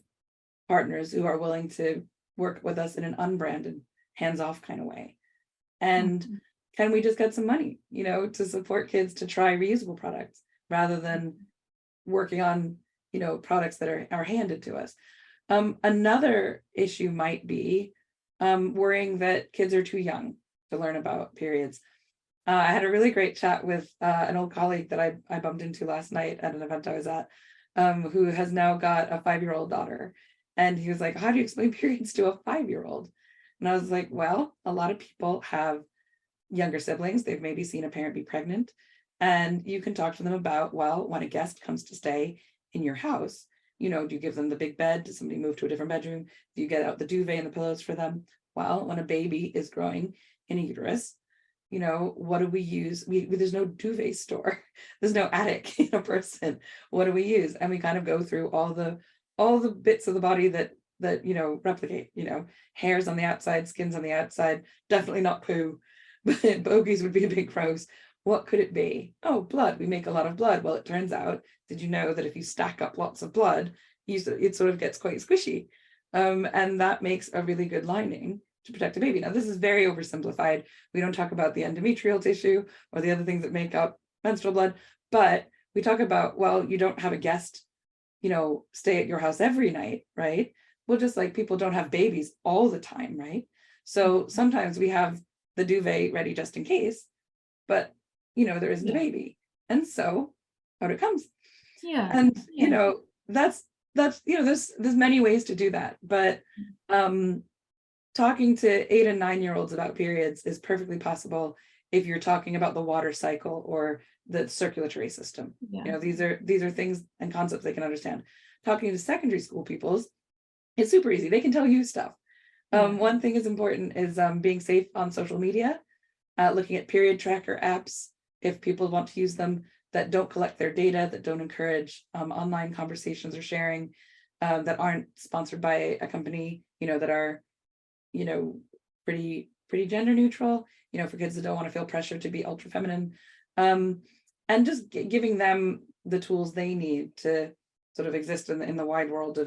partners who are willing to work with us in an unbranded, hands-off kind of way? And can we just get some money, to support kids to try reusable products rather than working on, products that are handed to us? Another issue might be worrying that kids are too young to learn about periods. I had a really great chat with an old colleague that I bumped into last night at an event I was at, who has now got a 5-year-old daughter. And he was like, how do you explain periods to a 5-year-old? And I was like, well, a lot of people have younger siblings. They've maybe seen a parent be pregnant. And you can talk to them about, well, when a guest comes to stay in your house, do you give them the big bed? Does somebody move to a different bedroom? Do you get out the duvet and the pillows for them? Well, when a baby is growing in a uterus, what do we use? There's no duvet store. There's no attic in a person. What do we use? And we kind of go through all the bits of the body that replicate, hairs on the outside, skins on the outside, definitely not poo, but bogies would be a big gross. What could it be? Oh, blood. We make a lot of blood. Well, it turns out, did you know that if you stack up lots of blood, it sort of gets quite squishy. And that makes a really good lining to protect a baby. Now, this is very oversimplified. We don't talk about the endometrial tissue or the other things that make up menstrual blood, but we talk about, well, you don't have a guest, stay at your house every night, right? Well, just like people don't have babies all the time, right? So sometimes we have the duvet ready just in case, but there isn't a baby. And so out it comes. Yeah. And that's there's many ways to do that. But talking to 8 and 9-year-olds about periods is perfectly possible if you're talking about the water cycle or the circulatory system. These are things and concepts they can understand. Talking to secondary school pupils, it's super easy. They can tell you stuff. One thing is important is being safe on social media, looking at period tracker apps if people want to use them that don't collect their data, that don't encourage online conversations or sharing, that aren't sponsored by a company, that are, pretty gender neutral, for kids that don't want to feel pressure to be ultra feminine, and just giving them the tools they need to sort of exist in the wide world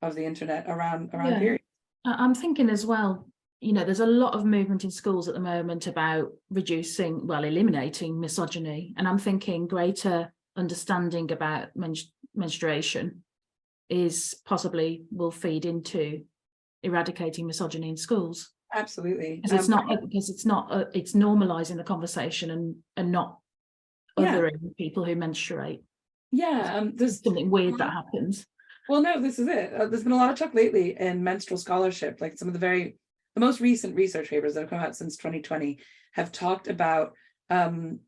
of the internet around periods. I'm thinking as well, there's a lot of movement in schools at the moment about eliminating misogyny. And I'm thinking greater understanding about menstruation will feed into eradicating misogyny in schools. Absolutely. Because it's normalizing the conversation and not othering people who menstruate. There's something weird that happens. Well, no, this is it. There's been a lot of talk lately in menstrual scholarship, like some of the most recent research papers that have come out since 2020 have talked about the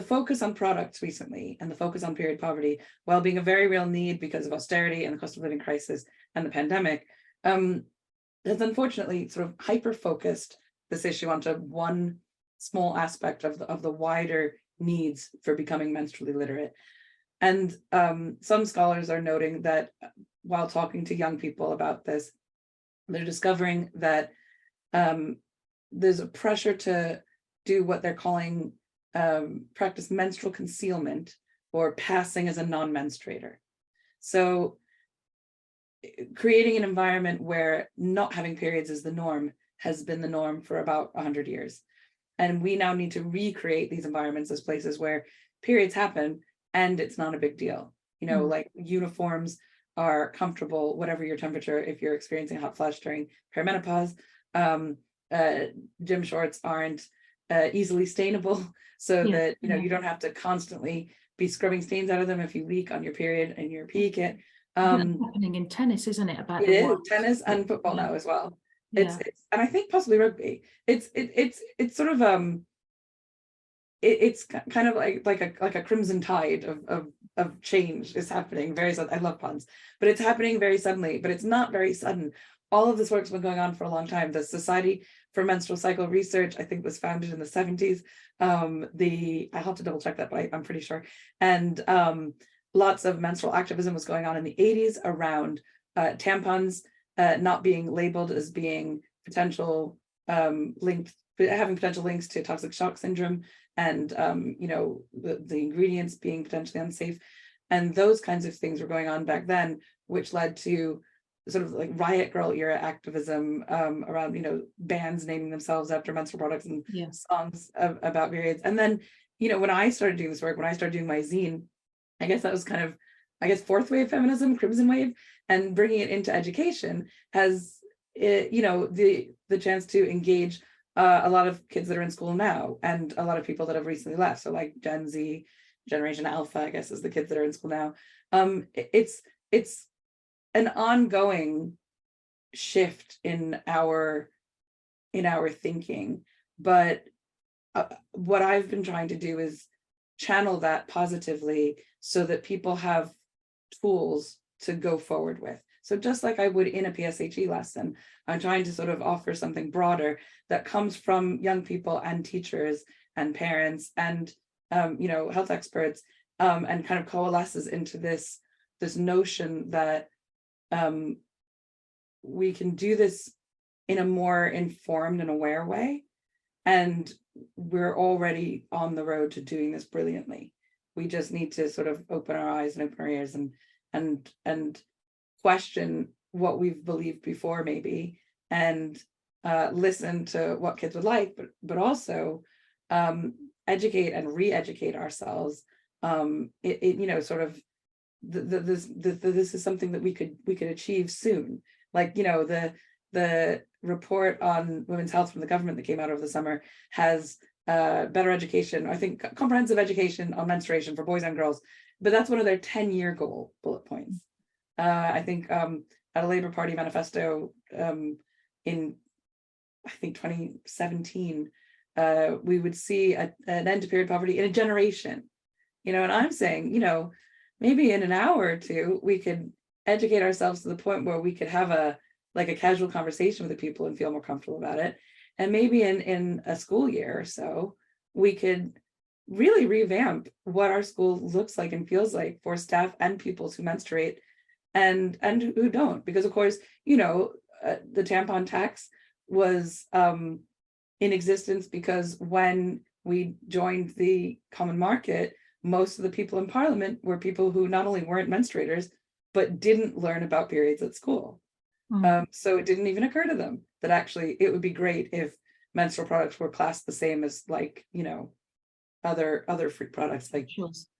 focus on products recently and the focus on period poverty, while being a very real need because of austerity and the cost of living crisis and the pandemic, has unfortunately sort of hyper-focused this issue onto one small aspect of the wider needs for becoming menstrually literate. And some scholars are noting that while talking to young people about this, they're discovering that there's a pressure to do what they're calling practice menstrual concealment or passing as a non-menstruator. So creating an environment where not having periods is the norm has been the norm for about 100 years. And we now need to recreate these environments as places where periods happen and it's not a big deal. Like uniforms are comfortable, whatever your temperature, if you're experiencing hot flash during perimenopause. Gym shorts aren't easily stainable, so that you don't have to constantly be scrubbing stains out of them if you leak on your period and your PE kit. That's happening in tennis, isn't it? It is tennis and football now as well. It's and I think possibly rugby. It's sort of it's kind of like a crimson tide of change is happening very suddenly. I love puns, but it's happening very suddenly, but it's not very sudden. All of this work's been going on for a long time. The Society for Menstrual Cycle Research, I think, was founded in the 70s. I have to double check that, but I'm pretty sure. And lots of menstrual activism was going on in the 80s around tampons not being labeled as being having potential links to toxic shock syndrome, and the ingredients being potentially unsafe, and those kinds of things were going on back then, which led to sort of like riot girl era activism around bands naming themselves after menstrual products and songs about periods. And then when I started doing this work, when I started doing my zine, I guess that was kind of fourth wave feminism, crimson wave, and bringing it into education has the chance to engage a lot of kids that are in school now and a lot of people that have recently left. So like Gen Z, Generation Alpha, I guess, is the kids that are in school now. It's an ongoing shift in our thinking. But what I've been trying to do is channel that positively so that people have tools to go forward with. So just like I would in a PSHE lesson, I'm trying to sort of offer something broader that comes from young people and teachers and parents and health experts, and kind of coalesces into this notion that we can do this in a more informed and aware way. And we're already on the road to doing this brilliantly. We just need to sort of open our eyes and open our ears and question what we've believed before, maybe, and listen to what kids would like, but also educate and re-educate ourselves. Sort of this is something that we could achieve soon. Like, the report on women's health from the government that came out over the summer has better education, I think comprehensive education on menstruation for boys and girls, but that's one of their 10-year goal bullet points. I think at a Labour Party manifesto in I think 2017, we would see an end to period poverty in a generation. And I'm saying, maybe in an hour or two, we could educate ourselves to the point where we could have a casual conversation with the people and feel more comfortable about it. And maybe in a school year or so, we could really revamp what our school looks like and feels like for staff and pupils who menstruate and who don't. Because of course, the tampon tax was in existence because when we joined the common market, most of the people in Parliament were people who not only weren't menstruators, but didn't learn about periods at school. So it didn't even occur to them that actually it would be great if menstrual products were classed the same as other free products like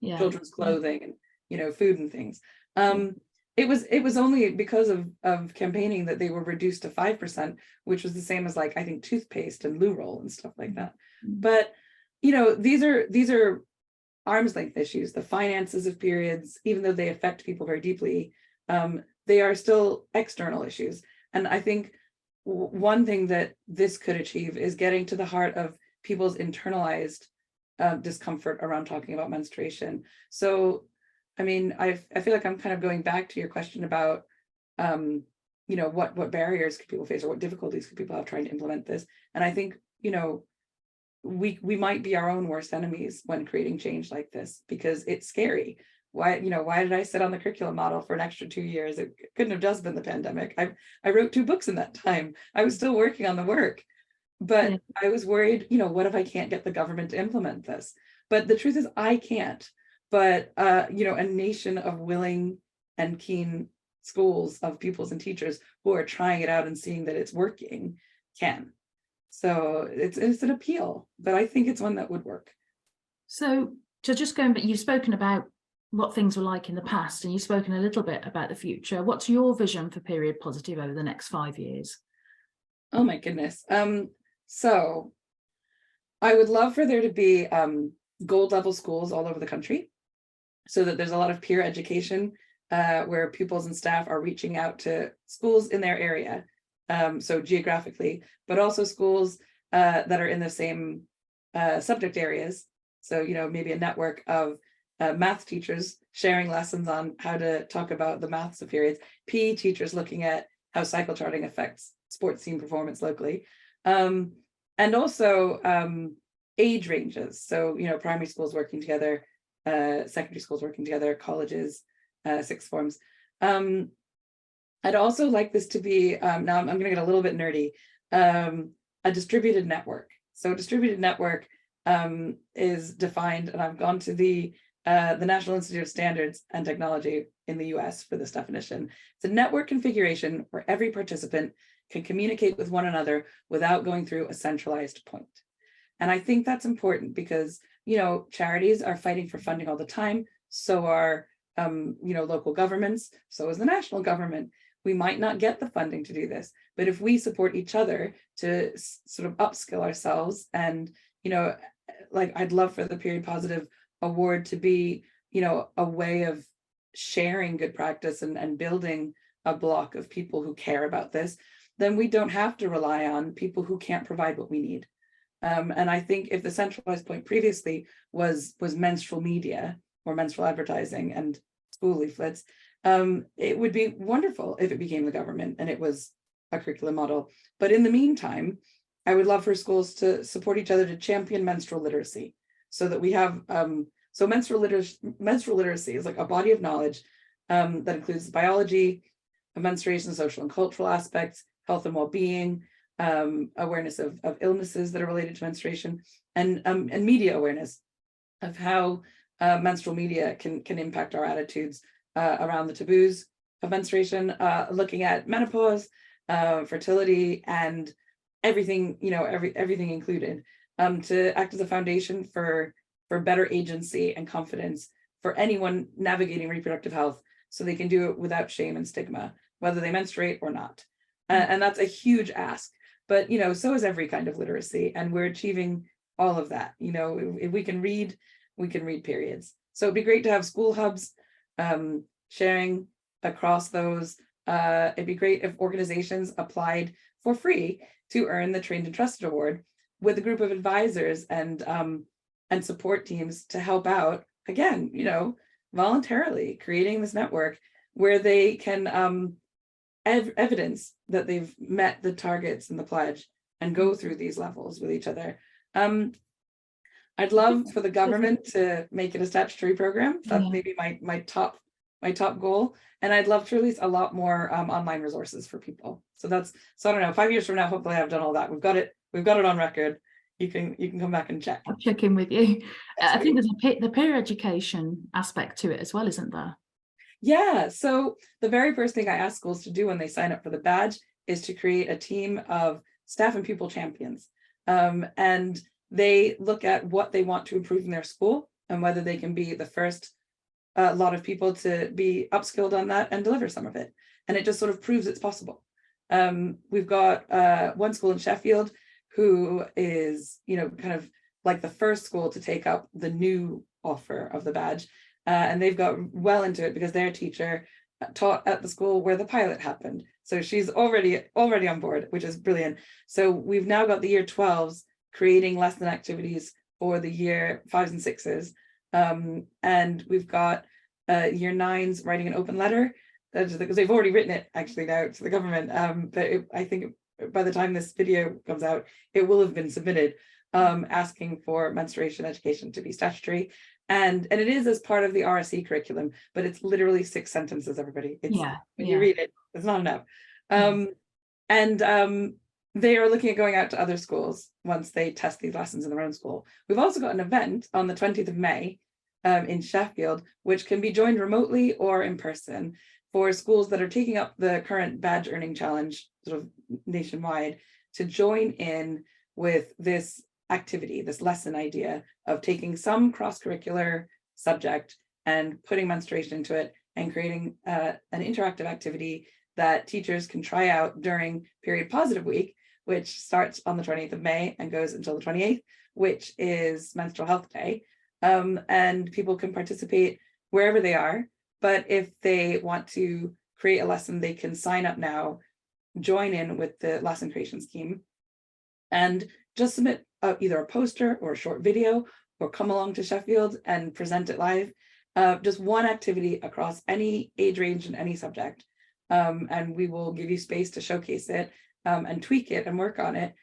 children's clothing and food and things. It was only because of campaigning that they were reduced to 5%, which was the same as I think toothpaste and loo roll and stuff like that. But these are arm's length issues. The finances of periods, even though they affect people very deeply, they are still external issues. And I think one thing that this could achieve is getting to the heart of people's internalized discomfort around talking about menstruation. So, I mean, I feel like I'm kind of going back to your question about, what barriers could people face or what difficulties could people have trying to implement this. And I think, we might be our own worst enemies when creating change like this, because it's scary. Why did I sit on the curriculum model for an extra 2 years? It couldn't have just been the pandemic. I wrote 2 books in that time. I was still working on the work, but I was worried, what if I can't get the government to implement this? But the truth is I can't. But a nation of willing and keen schools of pupils and teachers who are trying it out and seeing that it's working can. So it's an appeal, but I think it's one that would work. So just going back, you've spoken about what things were like in the past, and you've spoken a little bit about the future. What's your vision for period positive over the next 5 years? Oh my goodness. So I would love for there to be gold level schools all over the country, so that there's a lot of peer education where pupils and staff are reaching out to schools in their area, so geographically, but also schools that are in the same subject areas. So, maybe a network of math teachers sharing lessons on how to talk about the maths of periods, PE teachers looking at how cycle charting affects sports team performance locally, and also age ranges. So, primary schools working together, secondary schools working together, colleges, sixth forms. I'd also like this to be, now I'm going to get a little bit nerdy, a distributed network. So a distributed network is defined, and I've gone to the National Institute of Standards and Technology in the US for this definition. It's a network configuration where every participant can communicate with one another without going through a centralized point. And I think that's important because, charities are fighting for funding all the time. So are, local governments. So is the national government. We might not get the funding to do this, but if we support each other to sort of upskill ourselves and, I'd love for the Period Positive Award to be, a way of sharing good practice and building a block of people who care about this, then we don't have to rely on people who can't provide what we need. And I think if the centralized point previously was menstrual media or menstrual advertising and school leaflets, it would be wonderful if it became the government and it was a curriculum model. But in the meantime, I would love for schools to support each other to champion menstrual literacy, so that we have so menstrual literacy is like a body of knowledge that includes biology of menstruation, social and cultural aspects, health and well-being, awareness of illnesses that are related to menstruation, and media awareness of how menstrual media can impact our attitudes around the taboos of menstruation, looking at menopause, fertility, and everything, everything included, to act as a foundation for better agency and confidence for anyone navigating reproductive health, so they can do it without shame and stigma, whether they menstruate or not. And that's a huge ask, but so is every kind of literacy, and we're achieving all of that. If we can read periods. So it'd be great to have school hubs sharing across those. It'd be great if organizations applied for free to earn the Trained and Trusted Award with a group of advisors and support teams to help out, again, voluntarily creating this network where they can evidence that they've met the targets and the pledge and go through these levels with each other. I'd love for the government to make it a statutory program. That's maybe my top goal. And I'd love to release a lot more online resources for people. So I don't know, 5 years from now, hopefully I've done all that. We've got it on record. You can come back and check. I'll check in with you. I think there's the peer education aspect to it as well, isn't there? Yeah, so the very first thing I ask schools to do when they sign up for the badge is to create a team of staff and pupil champions. And they look at what they want to improve in their school and whether they can be the first lot of people to be upskilled on that and deliver some of it. And it just sort of proves it's possible. We've got one school in Sheffield who is, kind of like the first school to take up the new offer of the badge. And they've got well into it because their teacher taught at the school where the pilot happened. So she's already on board, which is brilliant. So we've now got the year 12s creating lesson activities for the year 5s and 6s. And we've got year 9s writing an open letter, because they've already written it actually now to the government. But I think by the time this video comes out, it will have been submitted, asking for menstruation education to be statutory. And it is as part of the RSE curriculum, but it's literally 6 sentences, everybody. When you read it, it's not enough. And they are looking at going out to other schools once they test these lessons in their own school. We've also got an event on the 20th of May in Sheffield, which can be joined remotely or in person for schools that are taking up the current badge earning challenge sort of nationwide, to join in with this activity, this lesson idea of taking some cross-curricular subject and putting menstruation into it and creating an interactive activity that teachers can try out during Period Positive Week, which starts on the 20th of May and goes until the 28th, which is Menstrual Health Day. And people can participate wherever they are. But if they want to create a lesson, they can sign up now, join in with the lesson creation scheme, and just submit either a poster or a short video, or come along to Sheffield and present it live. Just one activity across any age range and any subject. And we will give you space to showcase it and tweak it and work on it,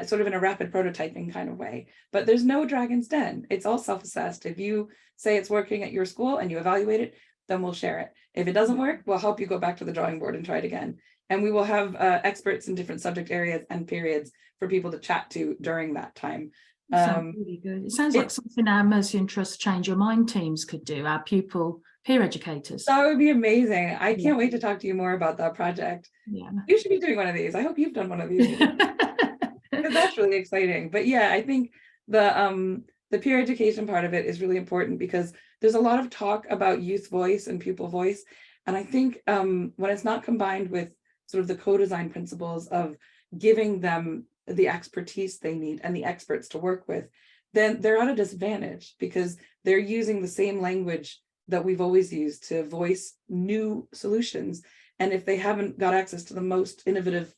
sort of in a rapid prototyping kind of way. But there's no Dragon's Den. It's all self-assessed. If you say it's working at your school and you evaluate it, then we'll share it. If it doesn't work, we'll help you go back to the drawing board and try it again. And we will have experts in different subject areas and periods for people to chat to during that time. Sounds really good. It sounds like something our Mercy and Trust Change Your Mind teams could do, our pupil peer educators. That would be amazing. I can't wait to talk to you more about that project. Yeah. You should be doing one of these. I hope you've done one of these. Because that's really exciting. But yeah, I think the peer education part of it is really important, because there's a lot of talk about youth voice and pupil voice. And I think when it's not combined with sort of the co-design principles of giving them the expertise they need and the experts to work with, then they're at a disadvantage, because they're using the same language that we've always used to voice new solutions. And if they haven't got access to the most innovative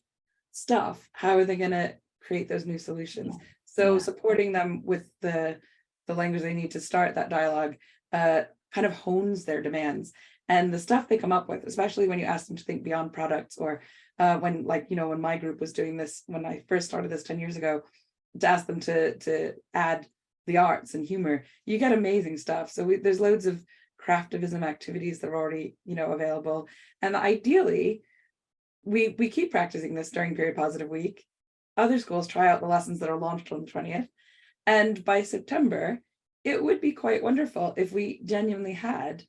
stuff, how are they going to create those new solutions? So supporting them with the language they need to start that dialogue kind of hones their demands. And the stuff they come up with, especially when you ask them to think beyond products, or when, like, you know, when my group was doing this, when I first started this 10 years ago, to ask them to add the arts and humor, you get amazing stuff. So there's loads of craftivism activities that are already, you know, available. And ideally, we keep practicing this during Period Positive Week. Other schools try out the lessons that are launched on the 20th. And by September, it would be quite wonderful if we genuinely had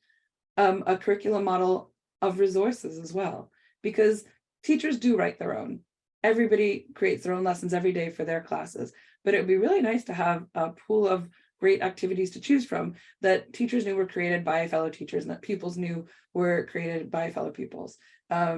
a curriculum model of resources as well, because teachers do write their own. Everybody creates their own lessons every day for their classes, but it would be really nice to have a pool of great activities to choose from that teachers knew were created by fellow teachers and that pupils knew were created by fellow pupils,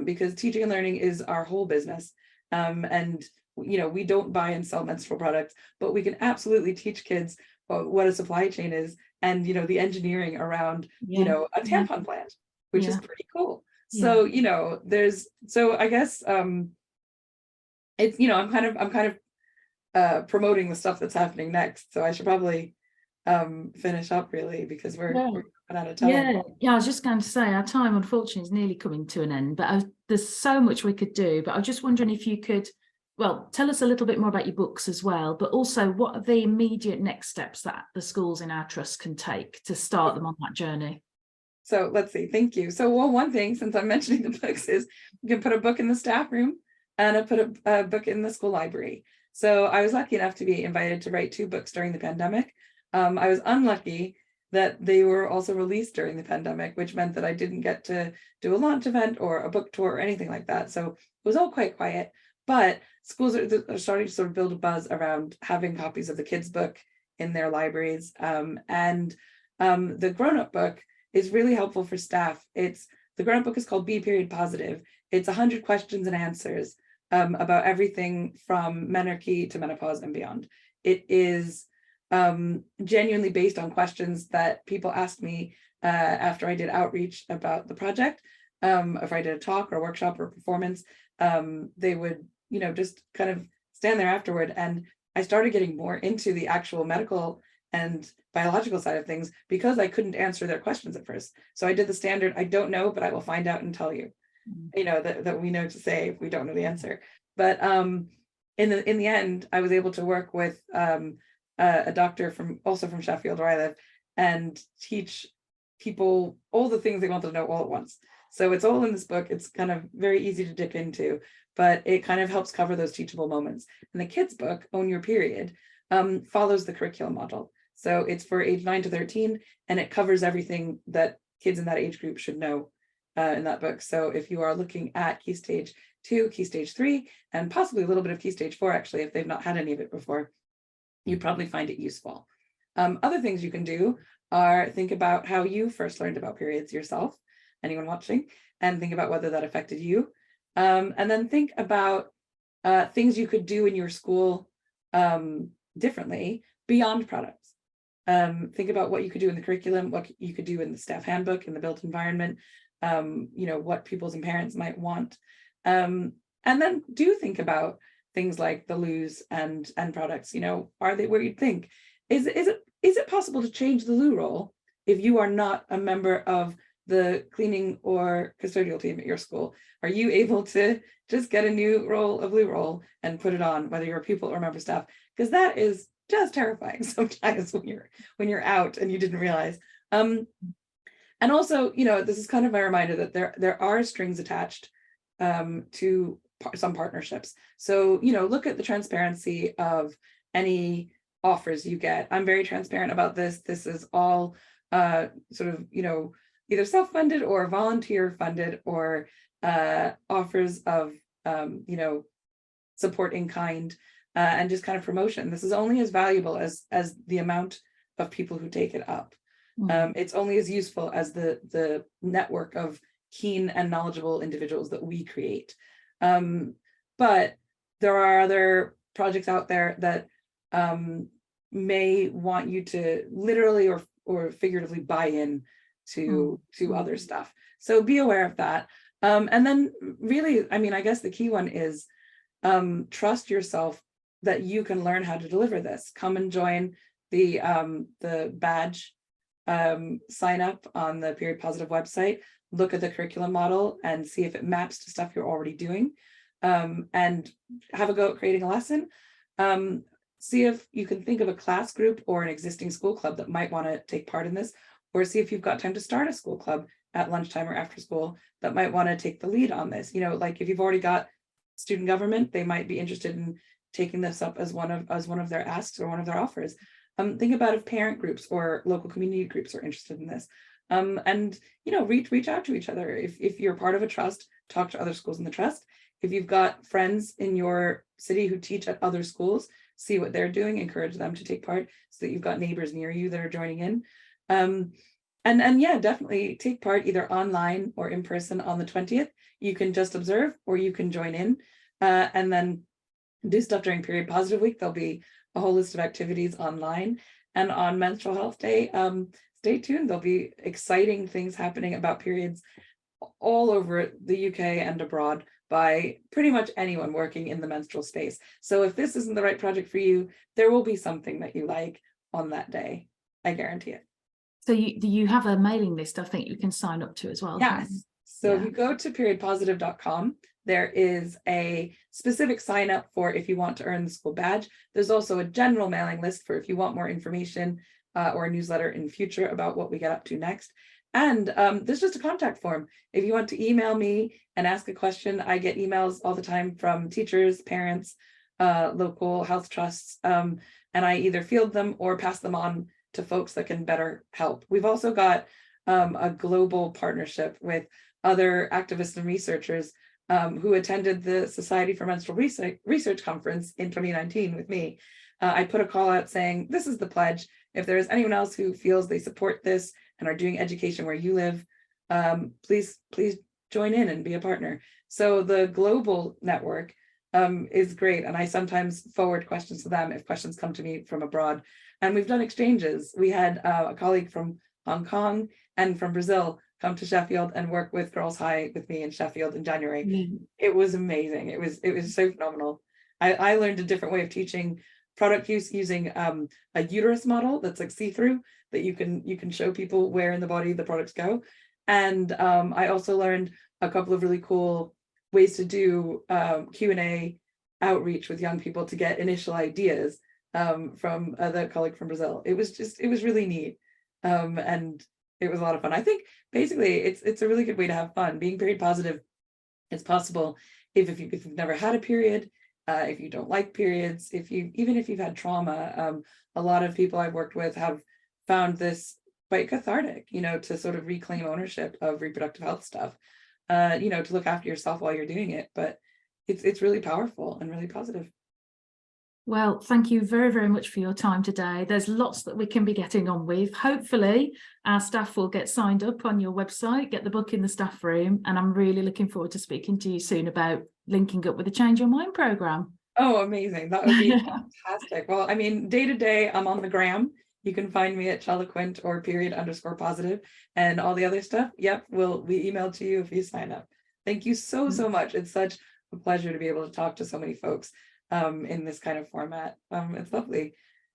because teaching and learning is our whole business. And you know, we don't buy and sell menstrual products, but we can absolutely teach kids what a supply chain is, and, you know, the engineering around, you know, a tampon plant, which is pretty cool. So, you know, so I guess it's, you know, I'm kind of promoting the stuff that's happening next. So I should probably finish up, really, because we're running out of time. I was just going to say our time, unfortunately, is nearly coming to an end, but there's so much we could do. But I was just wondering if you could, well, tell us a little bit more about your books as well, but also what are the immediate next steps that the schools in our trust can take to start them on that journey? So let's see. Thank you. So, well, one thing, since I'm mentioning the books, is you can put a book in the staff room and I put a book in the school library. So I was lucky enough to be invited to write 2 books during the pandemic. I was unlucky that they were also released during the pandemic, which meant that I didn't get to do a launch event or a book tour or anything like that. So it was all quite quiet. But schools are starting to sort of build a buzz around having copies of the kids' book in their libraries. And the grown-up book is really helpful for staff. The grown-up book is called Be Period Positive. It's 100 questions and answers about everything from menarche to menopause and beyond. It is genuinely based on questions that people asked me after I did outreach about the project. If I did a talk or a workshop or a performance, they would, you know, just kind of stand there afterward. And I started getting more into the actual medical and biological side of things because I couldn't answer their questions at first. So I did the standard, I don't know, but I will find out and tell you, you know, that we know to say if we don't know the answer. But in the end, I was able to work with a doctor from Sheffield, where I live, and teach people all the things they wanted to know all at once. So it's all in this book. It's kind of very easy to dip into, but it kind of helps cover those teachable moments. And the kids' book, Own Your Period, follows the curriculum model. So it's for age 9 to 13, and it covers everything that kids in that age group should know in that book. So if you are looking at Key Stage 2, Key Stage 3, and possibly a little bit of Key Stage 4, actually, if they've not had any of it before, you'd probably find it useful. Other things you can do are think about how you first learned about periods yourself, anyone watching, and think about whether that affected you. And then think about things you could do in your school differently beyond products. Think about what you could do in the curriculum, what you could do in the staff handbook, in the built environment, you know, what pupils and parents might want. And then do think about things like the loos and products. You know, are they where you'd think? Is it possible to change the loo roll if you are not a member of the cleaning or custodial team at your school? Are you able to just get a new roll of loo roll and put it on, whether you're a pupil or member staff? Because that is just terrifying sometimes when you're out and you didn't realize. And also, you know, this is kind of my reminder that there are strings attached to some partnerships. So, you know, look at the transparency of any offers you get. I'm very transparent about this. This is all sort of, you know, either self-funded or volunteer funded, or offers of, you know, support in kind, and just kind of promotion. This is only as valuable as the amount of people who take it up. It's only as useful as the network of keen and knowledgeable individuals that we create. But there are other projects out there that may want you to literally or figuratively buy in to other stuff. So be aware of that. And then really, I mean, I guess the key one is trust yourself that you can learn how to deliver this. Come and join the badge sign up on the Period Positive website, look at the curriculum model and see if it maps to stuff you're already doing, and have a go at creating a lesson. See if you can think of a class group or an existing school club that might want to take part in this, or see if you've got time to start a school club at lunchtime or after school that might want to take the lead on this. You know, like if you've already got student government, they might be interested in taking this up as one of their asks or one of their offers. Think about if parent groups or local community groups are interested in this. And you know, reach out to each other. If you're part of a trust, talk to other schools in the trust. If you've got friends in your city who teach at other schools, see what they're doing, encourage them to take part so that you've got neighbors near you that are joining in. And yeah, definitely take part either online or in person on the 20th. You can just observe or you can join in, and then do stuff during Period Positive Week. There'll be a whole list of activities online. And on Menstrual Health Day, stay tuned. There'll be exciting things happening about periods all over the UK and abroad by pretty much anyone working in the menstrual space. So if this isn't the right project for you, there will be something that you like on that day. I guarantee it. So you have a mailing list, I think you can sign up to as well. Yes. So if you go to periodpositive.com, there is a specific sign up for if you want to earn the school badge. There's also a general mailing list for if you want more information, or a newsletter in future about what we get up to next. And there's just a contact form. If you want to email me and ask a question, I get emails all the time from teachers, parents, local health trusts, and I either field them or pass them on to folks that can better help. We've also got a global partnership with other activists and researchers who attended the Society for Menstrual Research Conference in 2019 with me. I put a call out saying, this is the pledge. If there is anyone else who feels they support this and are doing education where you live, please join in and be a partner. So the global network is great. And I sometimes forward questions to them if questions come to me from abroad. And we've done exchanges. We had a colleague from Hong Kong and from Brazil come to Sheffield and work with Girls High with me in Sheffield in January. It was amazing. It was so phenomenal. I learned a different way of teaching product use using a uterus model that's like see-through that you can show people where in the body the products go. And I also learned a couple of really cool ways to do Q&A outreach with young people to get initial ideas from the colleague from Brazil. It was really neat. And it was a lot of fun. I think basically it's a really good way to have fun. Being period positive is possible if you've never had a period, if you don't like periods, even if you've had trauma. A lot of people I've worked with have found this quite cathartic, you know, to sort of reclaim ownership of reproductive health stuff, you know, to look after yourself while you're doing it. But it's really powerful and really positive. Well, thank you very, very much for your time today. There's lots that we can be getting on with. Hopefully, our staff will get signed up on your website, get the book in the staff room, and I'm really looking forward to speaking to you soon about linking up with the Change Your Mind programme. Oh, amazing. That would be fantastic. Well, I mean, day to day, I'm on the gram. You can find me at Chelaquint or period_positive and all the other stuff. Yep, will be emailed to you if you sign up. Thank you so much. It's such a pleasure to be able to talk to so many folks in this kind of format. It's lovely.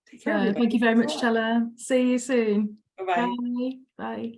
Take care. Thank you very much, Chela. See you soon. Bye-bye. Bye. Bye.